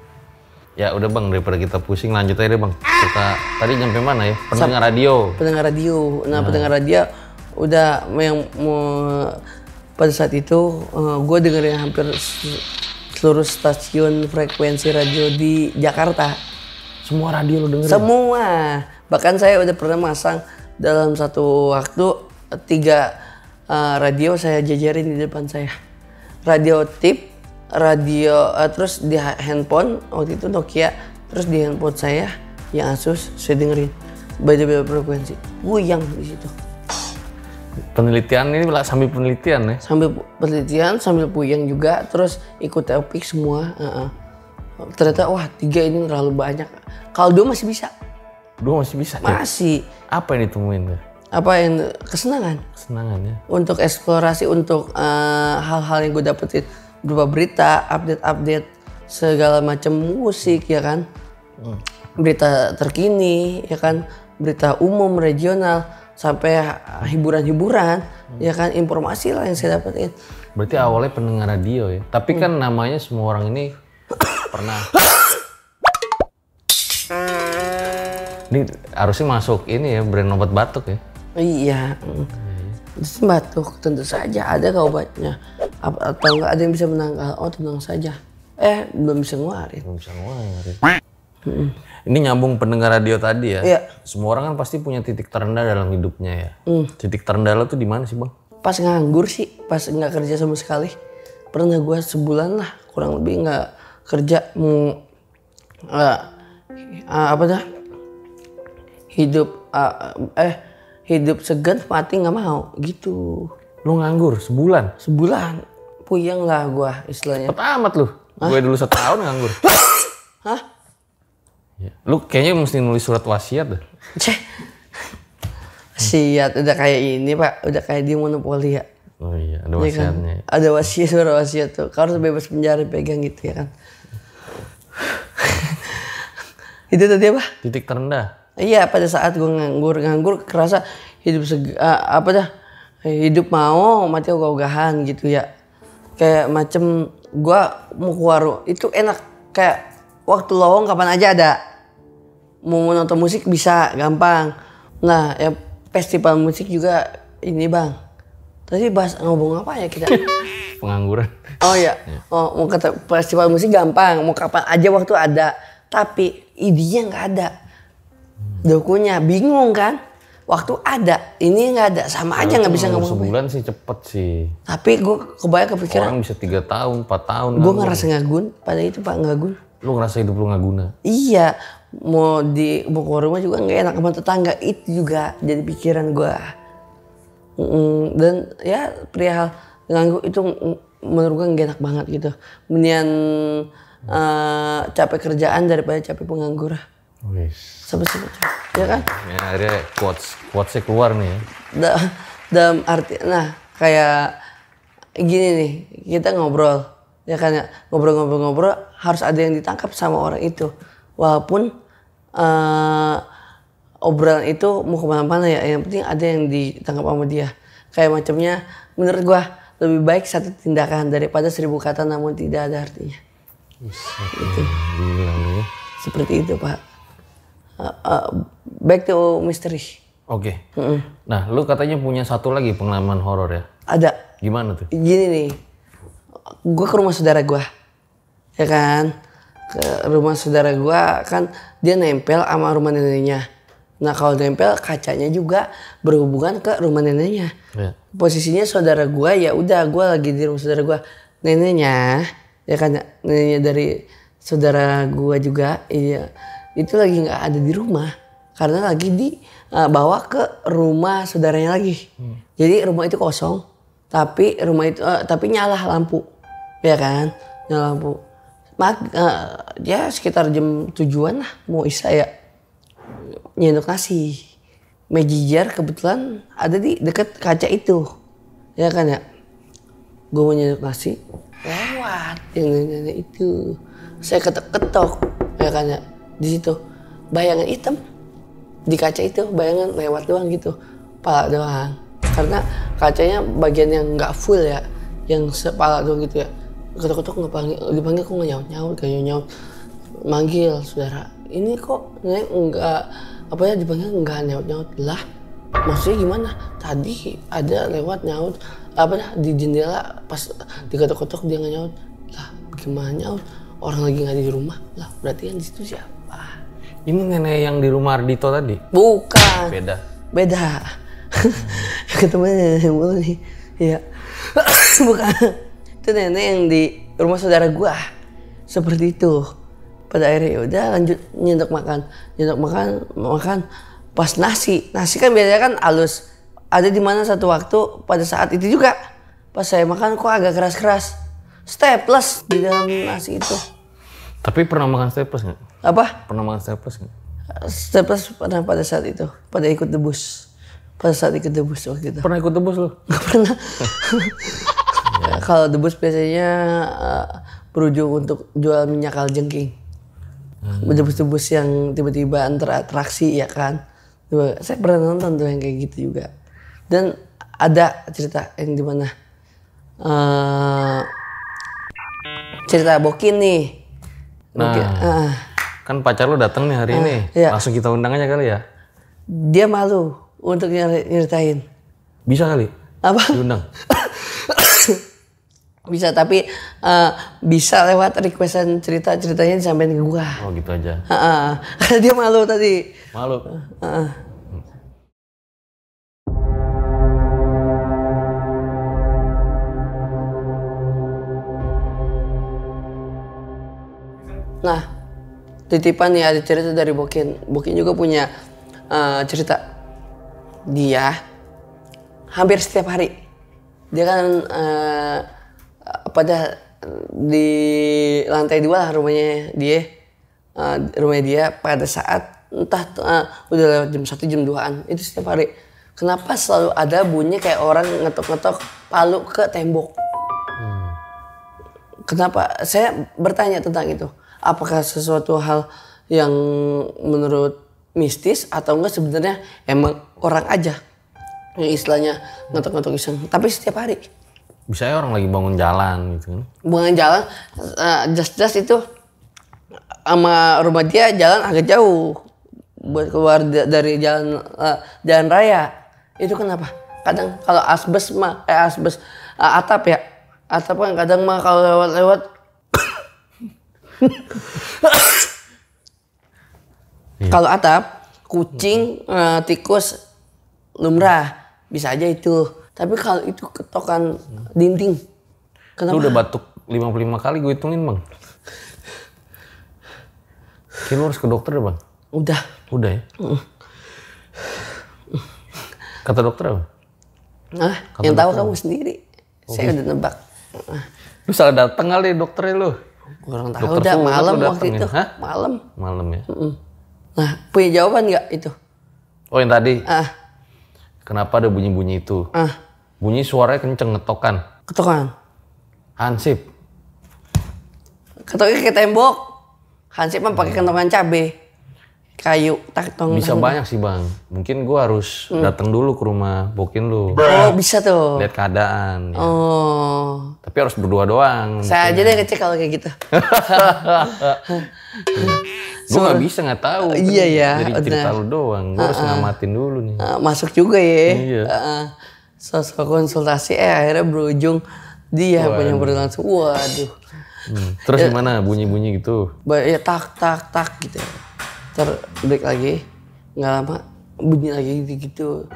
Ya udah Bang, daripada kita pusing lanjut aja deh Bang. Kita tadi nyampe mana ya? Pendengar radio. Pendengar radio. Nah, pendengar radio udah yang pada saat itu gue dengerin hampir seluruh stasiun frekuensi radio di Jakarta. Semua radio lu dengerin? Semua. Bahkan saya udah pernah masang dalam satu waktu 3 radio saya jajarin di depan saya. Radio tip, radio terus di handphone waktu itu Nokia, terus di handphone saya yang Asus saya dengerin beda-beda frekuensi. Goyang di situ. Penelitian ini sambil penelitian ya? Sambil penelitian, sambil puyeng juga, terus ikut topik semua. Ternyata wah 3 ini terlalu banyak. Kalau 2 masih bisa. 2 masih bisa? Masih. Ya? Apa yang ditemuin tuh? Apa yang kesenangan? Kesenangan ya. Untuk eksplorasi, untuk hal-hal yang gue dapetin berupa berita, update segala macam musik ya kan, berita terkini ya kan, berita umum regional sampai hiburan-hiburan ya kan, informasi lah yang saya dapetin. Berarti awalnya pendengar radio ya, tapi kan namanya semua orang ini pernah. Ini harusnya masuk ini ya, brand obat batuk ya. Iya. Batuk tentu saja ada obatnya. Atau nggak ada yang bisa menangkal? Oh tenang saja. Belum bisa ngeluarin. Ini nyambung pendengar radio tadi ya. Iya. Semua orang kan pasti punya titik terendah dalam hidupnya ya. Titik terendah lo tuh di mana sih Bang? pas nganggur sih, pas nggak kerja sama sekali. Pernah gue sebulan lah kurang lebih nggak kerja, mau apa dah, hidup segan mati nggak mau gitu. Lu nganggur sebulan? Sebulan puyeng lah gue istilahnya. Cepet amat lu. Gue dulu 1 tahun nganggur. Hah? Ya. Lu kayaknya mesti nulis surat wasiat dah. Ceh. Wasiat udah kayak ini Pak, udah kayak di monopoli ya. Oh iya, ada Ya kan? wasiatnya. Ada wasiat, surat wasiat tuh. Kau harus bebas penjara pegang gitu ya kan. Itu tadi apa? Titik terendah. Iya, pada saat gue nganggur kerasa hidup hidup mau mati ogah-ogahan gitu ya. Kayak macem gue mau ke warung itu enak, kayak waktu lowong kapan aja ada. Mau nonton musik bisa gampang. Nah, ya festival musik juga ini Bang. Tadi bahas ngomong apa ya kita? Pengangguran. Oh iya, oh, mau kata festival musik gampang, mau kapan aja waktu ada. Tapi idenya nggak ada. Dokunya bingung kan? Waktu ada, ini nggak ada, sama aja nggak bisa ngomong. Sebulan sih cepet sih. Tapi gue kepikiran. Orang bisa 3 tahun, 4 tahun. Gue ngerasa ngagun, pada itu Pak ngagun. Lu ngerasa hidup lu nggak guna? Iya, mau ke rumah juga nggak enak sama tetangga, itu juga jadi pikiran gue. Dan ya perihal nganggur itu menurut gue nggak enak banget gitu. Mendingan capek kerjaan daripada capek penganggur. Wis. Sampai ya kan? Ya akhirnya quotesnya keluar nih ya. Dalam arti, nah kayak gini nih, kita ngobrol, ya kan ya, ngobrol harus ada yang ditangkap sama orang itu, walaupun obrolan itu mau kemana-mana ya, yang penting ada yang ditangkap sama dia. Kayak macamnya, menurut gua lebih baik 1 tindakan daripada 1000 kata namun tidak ada artinya. Itu. Ya. Seperti itu Pak. Back to mystery. Oke. Nah, lu katanya punya satu lagi pengalaman horor ya? Ada. Gimana tuh? Gini nih, gue ke rumah saudara gue, ya kan? Ke rumah saudara gue kan dia nempel sama rumah neneknya. Nah kalau nempel kacanya juga berhubungan ke rumah neneknya. Ya. Posisinya saudara gue ya udah, gue lagi di rumah saudara gue, neneknya, ya kan? Neneknya dari saudara gue juga, iya. Itu lagi nggak ada di rumah karena lagi dibawa ke rumah saudaranya lagi. Jadi rumah itu kosong, tapi tapi nyala lampu, ya kan? Nyala lampu. Ya sekitar jam 7-an lah, mau isya ya, nyendok nasi. Mejijar kebetulan ada di deket kaca itu, ya kan ya? Gue mau nyendok nasi, lewat yang nenek itu. Saya ketok-ketok, ya kan ya? Di situ bayangan hitam di kaca itu, bayangan lewat doang gitu, pala doang, karena kacanya bagian yang nggak full ya, yang sepala doang gitu ya. Ketok-ketok dipanggil kok nggak nyaut, manggil saudara, ini kok nenek nggak apa ya, dipanggil nggak nyaut lah. Maksudnya gimana? Tadi ada lewat nyaut di jendela, pas diketok-ketok dia nggak nyaut lah. Gimana nyaut? Orang lagi nggak di rumah lah, berarti kan di situ siapa? Ini nenek yang di rumah Ardito tadi? Bukan. Beda. Ketemu nenek mulu nih. Iya. Bukan. Itu nenek yang di rumah saudara gua. Seperti itu. Pada akhirnya udah lanjut nyendok makan. Pas nasi kan biasanya kan halus. Ada di mana satu waktu pada saat itu juga pas saya makan kok agak keras-keras. Staples di dalam nasi itu. Tapi pernah makan staples nggak? Apa? Pernah makan staples nggak? Staples pernah pada saat itu. Pada ikut debus. Pada saat ikut debus waktu itu. Pernah ikut debus lu? Nggak pernah. Ya, kalau debus biasanya berujung untuk jual minyak kaljengking. Debus-debus yang tiba-tiba antara atraksi ya kan. Saya pernah nonton tuh yang kayak gitu juga. Dan ada cerita yang dimana cerita Bokin nih. Bokin, kan pacar lu datang nih hari ini. Iya. Langsung kita undang aja kali ya. Dia malu untuk nyeritain. Bisa kali? Apa? Diundang. Bisa, tapi bisa lewat requestan ceritanya disampaikan ke gua. Oh gitu aja. Karena dia malu tadi. Malu. Nah, titipan nih ada cerita dari Bokin. Bokin juga punya cerita. Dia hampir setiap hari. Dia kan pada di lantai 2 lah rumahnya dia. Rumahnya dia pada saat entah udah lewat jam 1 jam 2-an. Itu setiap hari. Kenapa selalu ada bunyi kayak orang ngetok-ngetok palu ke tembok? Kenapa? Saya bertanya tentang itu. Apakah sesuatu hal yang menurut mistis atau enggak sebenarnya emang orang aja yang istilahnya ngetok-ngetok iseng. Tapi setiap hari. Bisa orang lagi bangun jalan gitu kan. Bangun jalan, jelas-jelas itu sama rumah dia jalan agak jauh. Buat keluar dari jalan raya. Itu kenapa? Kadang kalau asbes atap ya. Atap kan kadang mah kalau lewat-lewat kalau atap, kucing, tikus lumrah bisa aja itu. Tapi kalau itu ketokan dinding, kenapa? Lu udah batuk 55 kali gue hitungin bang. Kayaknya lu harus ke dokter deh bang. Udah ya? Kata dokter apa? Nah, yang tahu kamu sendiri. Saya udah nebak. Lu salah dateng kali dokternya lu. Kurang tahu udah malam waktu itu. Ya? Malam ya. Nah, punya jawaban nggak itu? Oh yang tadi. Kenapa ada bunyi-bunyi itu? Bunyi suaranya kenceng, ngetokan. Ketokan. Hansip. Ketoknya ke tembok. Hansip mah pakai kentongan cabe. Kayu, taktong. Bisa banyak sih bang. Mungkin gua harus datang dulu ke rumah Bokin lu. Oh bisa tuh. Lihat keadaan. Ya. Oh. Tapi harus berdua doang. Saya aja deh ngecek kalau kayak gitu. Gue nggak bisa nggak tahu. Iya ya. Jadi cerita lu doang. Gue harus ngamatin dulu nih. Masuk juga ya. Iya. Sosok konsultasi akhirnya berujung dia punya berlangsung. Waduh. Terus gimana bunyi-bunyi gitu? Ya tak gitu. Break lagi, nggak lama bunyi lagi gitu.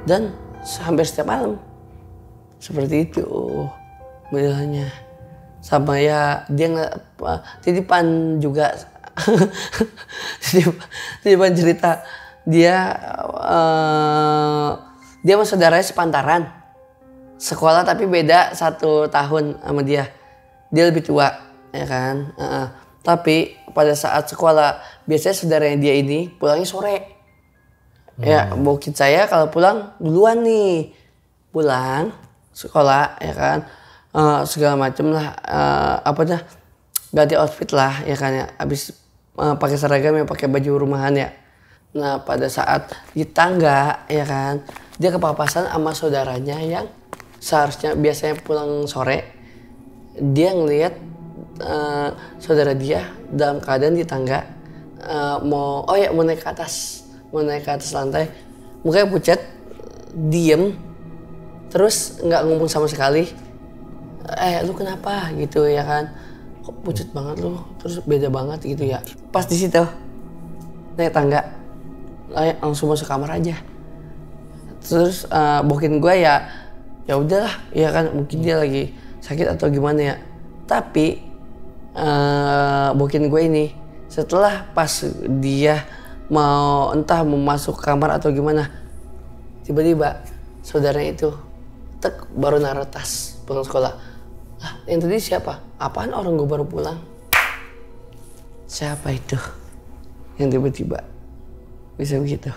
Dan hampir setiap malam seperti itu modelnya. Sama ya dia titipan juga. titipan cerita dia dia sama saudaranya sepantaran sekolah tapi beda 1 tahun sama dia lebih tua ya kan. Tapi pada saat sekolah biasanya saudaranya dia ini pulangnya sore. Ya bokit saya kalau pulang duluan nih. Pulang sekolah ya kan. Segala macem lah. Ganti outfit lah ya kan ya. Abis pakai seragam ya pakai baju rumahan ya. Nah pada saat di tangga ya kan. Dia kepapasan sama saudaranya yang seharusnya biasanya pulang sore. Dia ngelihat saudara dia dalam keadaan di tangga mau naik ke atas lantai, mukanya pucat, diem, terus nggak ngomong sama sekali. Lu kenapa gitu ya kan? Kok pucat banget lu? Terus beda banget gitu ya. Pas di situ naik tangga, langsung masuk kamar aja. Terus Bokin gue ya udahlah ya kan mungkin dia lagi sakit atau gimana ya. Tapi Bokin gue ini setelah pas dia mau masuk kamar atau gimana, tiba-tiba saudaranya itu baru naruh tas pulang sekolah. Yang tadi siapa? Apaan orang gue baru pulang? Siapa itu yang tiba-tiba bisa begitu?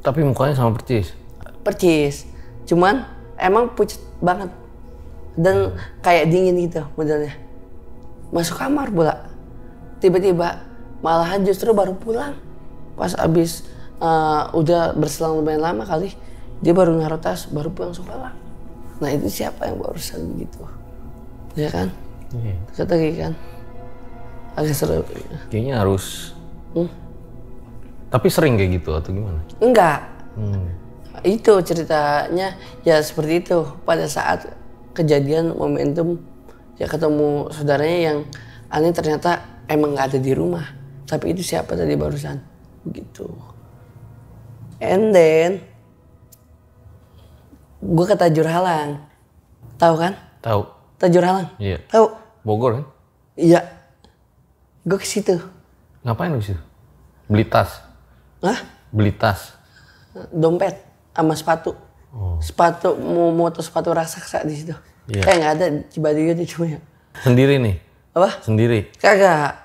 Tapi mukanya sama percis, cuman emang pucat banget dan kayak dingin gitu modelnya. Masuk kamar pula, tiba-tiba malahan justru baru pulang pas abis udah berselang lumayan lama kali dia baru naruh tas baru pulang sekolah. Nah itu siapa yang barusan begitu ya kan? Kata kan agak seru. Kayaknya harus. Tapi sering kayak gitu atau gimana? Enggak. Itu ceritanya ya seperti itu pada saat kejadian momentum. Ya ketemu saudaranya yang aneh ternyata emang nggak ada di rumah. Tapi itu siapa tadi barusan? Begitu. And then gue ke Tajur Halang. Tahu kan? Tahu. Tajur Halang? Iya. Tahu? Bogor kan? Iya. Gue ke situ. Ngapain lu sih? Beli tas? Hah? Beli tas? Dompet sama sepatu. Sepatu motor sepatu raksasa di situ. Iya. Kayak nggak ada Cibaduyut itu cuma ya. Sendiri nih? Apa? Sendiri? Kagak.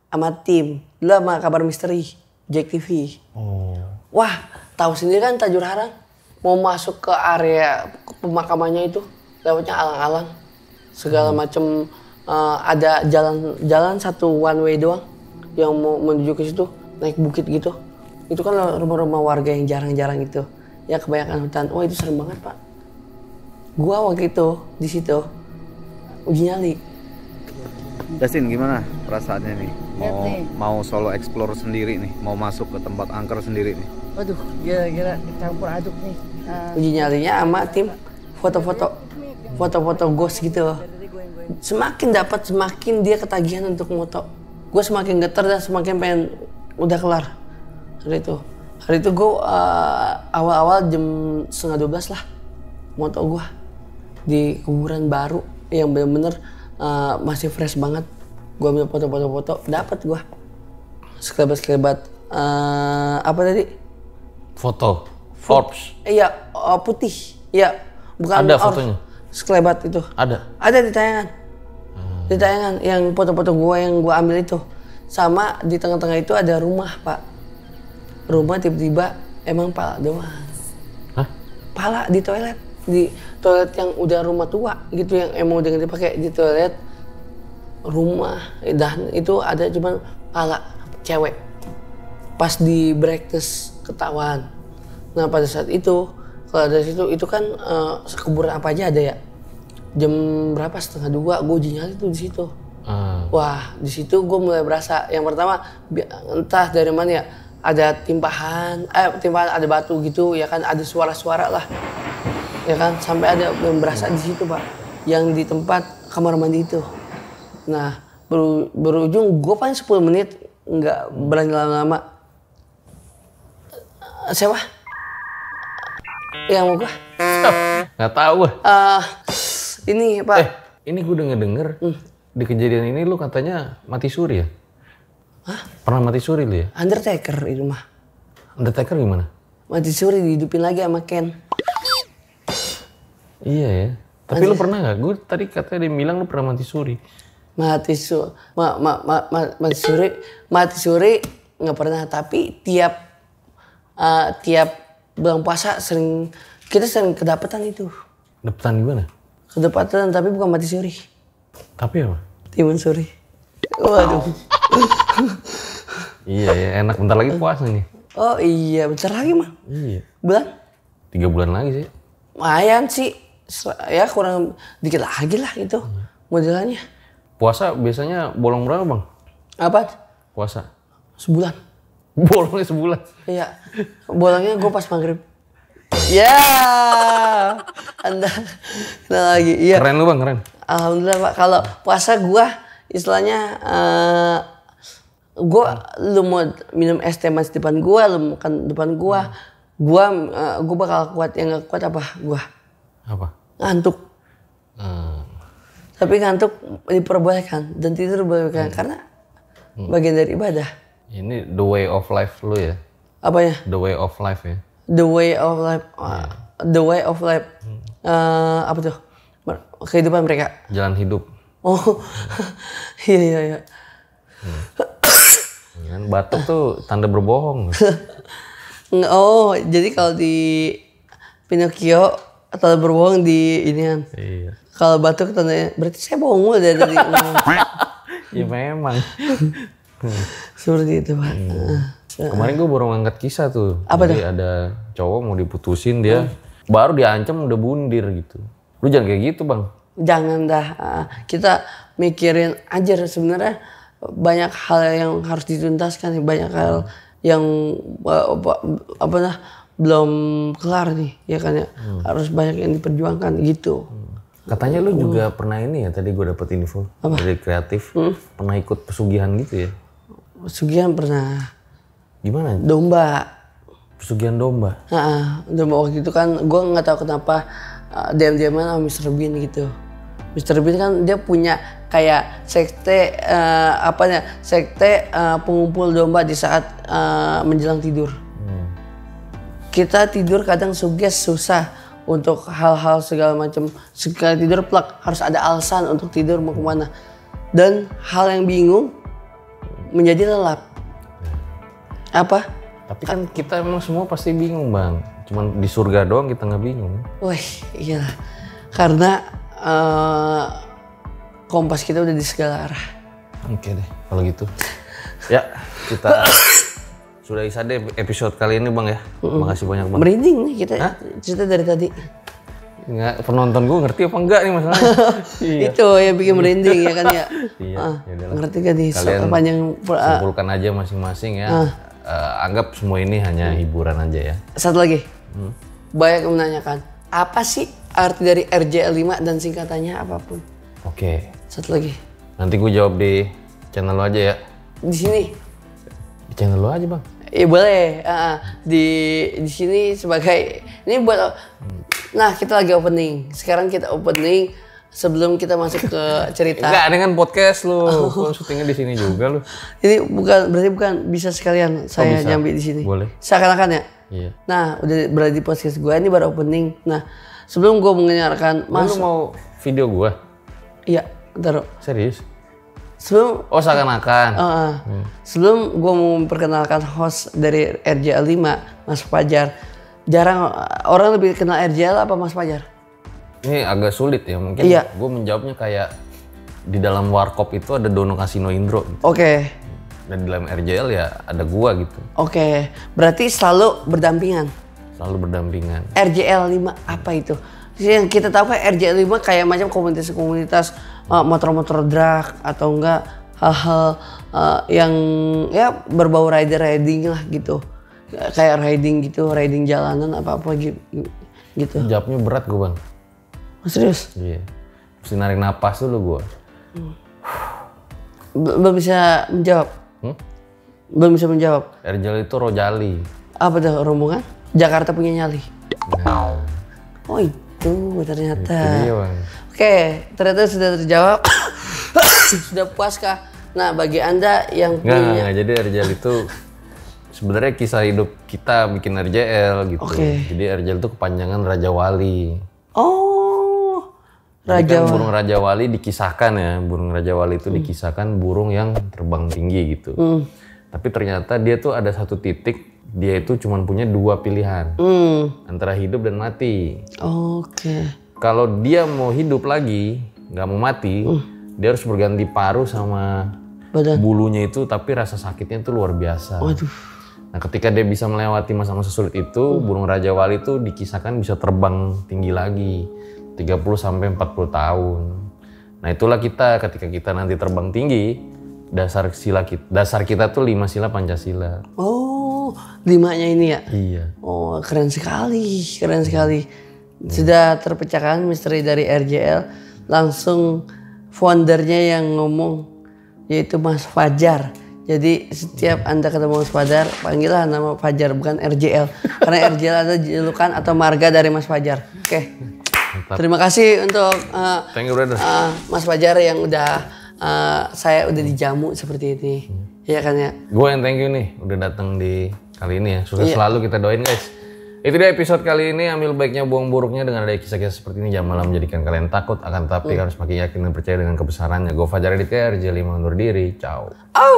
Sama tim. Dulu sama Kabar Misteri. Jack TV. Wah, tahu sendiri kan Tajur Harang. Mau masuk ke area pemakamannya itu. Lewatnya alang-alang. Segala macem ada jalan satu one way doang. Yang mau menuju ke situ. Naik bukit gitu. Itu kan rumah-rumah warga yang jarang-jarang itu. Ya kebanyakan hutan. Wah itu serem banget pak. Gua waktu itu di situ uji nyali. Dustin gimana perasaannya nih? Mau solo explore sendiri nih, mau masuk ke tempat angker sendiri nih. Waduh, kira-kira campur aduk nih. Uji nyalinya sama tim foto-foto ghost gitu. Semakin dapat semakin dia ketagihan untuk moto. Gue semakin getar dan semakin pengen udah kelar hari itu gue awal-awal jam 11:30 lah moto gue di kuburan baru yang bener-bener masih fresh banget. Gue ambil foto-foto dapat gue sekelebat apa tadi Foto? Forbes? iya putih iya bukan Ada fotonya? sekelebat itu ada di tayangan di tayangan yang foto-foto gue yang gue ambil itu sama di tengah-tengah itu ada rumah pak. Rumah tiba-tiba emang pala doang. Hah? Pala di toilet yang udah rumah tua gitu yang emang udah nggak dipakai di toilet rumah dan itu ada cuman pala cewek pas di breakfast ketahuan. Nah pada saat itu kalau dari situ itu kan kuburan apa aja ada ya. Jam berapa 1:30 gue uji nyali tuh di situ. Wah di situ gue mulai berasa yang pertama entah dari mana ya. Ada timpahan ada batu gitu ya kan ada suara-suara lah ya kan sampai ada yang berasa di situ pak yang di tempat kamar mandi itu. Nah berujung gue paling 10 menit nggak berani lama-lama. Siapa? Yang mau gue? Nggak tahu. Ini pak. Ini gue denger di kejadian ini lu katanya mati suri ya? Hah? Pernah mati suri lu ya? Undertaker itu mah. Undertaker gimana? Mati suri dihidupin lagi sama Ken. Iya ya. Tapi lu pernah nggak? Gue tadi katanya dia bilang lu pernah mati suri. Mati suri nggak pernah. Tapi tiap bulan puasa kita sering kedapatan itu. Dapetan gimana? Kedapatan tapi bukan mati suri. Tapi apa? Timun suri. Waduh. Iya ya, enak bentar lagi puasa nih. Oh iya, bentar lagi mah. Iya. Bulan? 3 bulan lagi sih. Lumayan sih. Ya kurang dikit lagi lah itu modelannya. Puasa biasanya bolong berapa bang? Apa? Puasa? Sebulan. Bolongnya sebulan? Iya. Bolongnya gue pas maghrib. Ya, Anda kenal lagi. Iya. Keren lu bang, keren. Alhamdulillah pak. Kalau puasa gue istilahnya lu mau minum es teh manis depan gue, lu makan depan gue bakal kuat. Yang gak kuat apa gue? Apa? Ngantuk. Tapi ngantuk diperbolehkan dan tidur diperbolehkan karena bagian dari ibadah. Ini the way of life lu ya? Apanya? The way of life ya? The way of life. The way of life. Apa tuh? Kehidupan mereka. Jalan hidup. Oh, iya. Kan batuk tuh tanda berbohong. Oh, jadi kalau di Pinocchio tanda berbohong di inian. Iya. Kalau batuk tandanya berarti saya bohong mulu dari Ya memang. Seperti itu pak. Kemarin gue baru ngangkat kisah tuh. Apa Jadi ada cowok mau diputusin dia baru diancam udah bundir gitu. Lu jangan kayak gitu bang. Jangan dah. Kita mikirin aja sebenarnya banyak hal yang harus dituntaskan, banyak hal yang belum kelar nih, ya kan ya. Harus banyak yang diperjuangkan gitu. Katanya lu juga pernah ini ya, tadi gue dapet info dari kreatif, pernah ikut pesugihan gitu ya? Pesugihan pernah. Gimana? Domba. Pesugihan domba? Domba waktu itu kan gue nggak tahu kenapa diam-diaman sama Mr. Bean gitu. Mr. Bean kan dia punya kayak sekte pengumpul domba di saat menjelang tidur. Kita tidur kadang susah untuk hal-hal segala macam. Sekali tidur plak, harus ada alasan untuk tidur mau kemana. Dan hal yang bingung menjadi lelap. Apa? Tapi kan kita emang semua pasti bingung bang. Cuman di surga doang kita nggak bingung. Wih, iya. Karena kompas kita udah di segala arah. Oke deh, kalau gitu. Ya, kita sudah bisa deh episode kali ini bang ya. Makasih banyak bang. Merinding nih kita cerita dari tadi. Nggak, penonton gue ngerti apa enggak nih masalahnya. Itu yang bikin merinding ya kan ya. Iya, yaudahlah. Ngerti kan nih Kalian panjang simpulkan aja masing-masing ya. Anggap semua ini hanya hiburan aja ya. Satu lagi. Banyak yang menanyakan, apa sih arti dari RJL5 dan singkatannya apapun? Oke. Satu lagi. Nanti gue jawab di channel lo aja ya. Di sini. Di channel lo aja bang. Iya boleh. Di sini sebagai ini buat. Nah kita lagi opening. Sekarang kita opening sebelum kita masuk ke cerita. Enggak, ini kan podcast lu. Kan syutingnya di sini juga lu. Ini berarti bukan bisa sekalian saya bisa. nyambi di sini. Boleh. Seakan-akan ya. Iya. Nah udah berada di podcast gue ini baru opening. Nah sebelum gue mendengarkan Lu mau video gue? Iya, taruh. Serius? Sebelum Oh seakan-akan. sebelum gue mau memperkenalkan host dari RJL5, Mas Fajar. Jarang orang lebih kenal RJL apa Mas Fajar? Ini agak sulit ya, mungkin Iya. gue menjawabnya kayak di dalam warkop itu ada Dono Kasino Indro gitu. Oke. Dan di dalam RJL ya ada gua gitu. Oke. Berarti selalu berdampingan. Selalu berdampingan. RJL5 apa itu? Yang kita tahu kan RJL5 kayak macam komunitas-komunitas motor-motor drag atau enggak hal-hal yang ya berbau riding lah gitu. Kayak riding jalanan apa-apa gitu. Jawabnya berat gua bang. Serius? Iya. Mesti narik napas dulu gua. Belum bisa menjawab? Belum bisa menjawab? RJL itu Rojali. Apa tuh rombongan? Jakarta punya nyali. Nah, Oh itu ternyata. itu dia bang. Oke, ternyata sudah terjawab. Sudah puaskah? Nah, bagi Anda yang punya... Nggak. Jadi RJL itu sebenarnya kisah hidup kita bikin RJL gitu. Oke. Jadi RJL itu kepanjangan Raja Wali. Oh, Jadi Raja kan burung Raja Wali dikisahkan ya, burung Raja Wali itu dikisahkan burung yang terbang tinggi gitu. Tapi ternyata dia tuh ada satu titik, dia itu cuma punya dua pilihan. Antara hidup dan mati. Oke. Kalau dia mau hidup lagi, nggak mau mati, dia harus berganti paruh sama Badan. bulunya itu, tapi rasa sakitnya itu luar biasa. Waduh. Nah ketika dia bisa melewati masa-masa sulit itu, burung Raja Wali itu dikisahkan bisa terbang tinggi lagi. 30-40 tahun. Nah itulah kita ketika kita nanti terbang tinggi, dasar kita tuh 5 sila Pancasila. Oh, 5-nya ini ya? Iya. Oh, keren sekali, keren sekali. Sudah terpecahkan misteri dari RJL. Langsung foundernya yang ngomong, yaitu Mas Fajar. Jadi setiap Anda ketemu Mas Fajar, panggillah nama Fajar, bukan RJL. Karena RJL ada julukan atau marga dari Mas Fajar. Oke. Mantap. Terima kasih untuk Thank you brother. Mas Fajar yang udah saya udah dijamu seperti ini. Iya kan ya? Gue yang thank you nih udah datang di kali ini ya. Sukses Iya. selalu kita doain guys. Itu dia episode kali ini, ambil baiknya buang buruknya. Dengan ada kisah-kisah seperti ini jangan malah menjadikan kalian takut, akan tetapi harus makin yakin dan percaya dengan kebesarannya. Gue Fajar Aditya, RJ5 undur diri. Ciao. Au!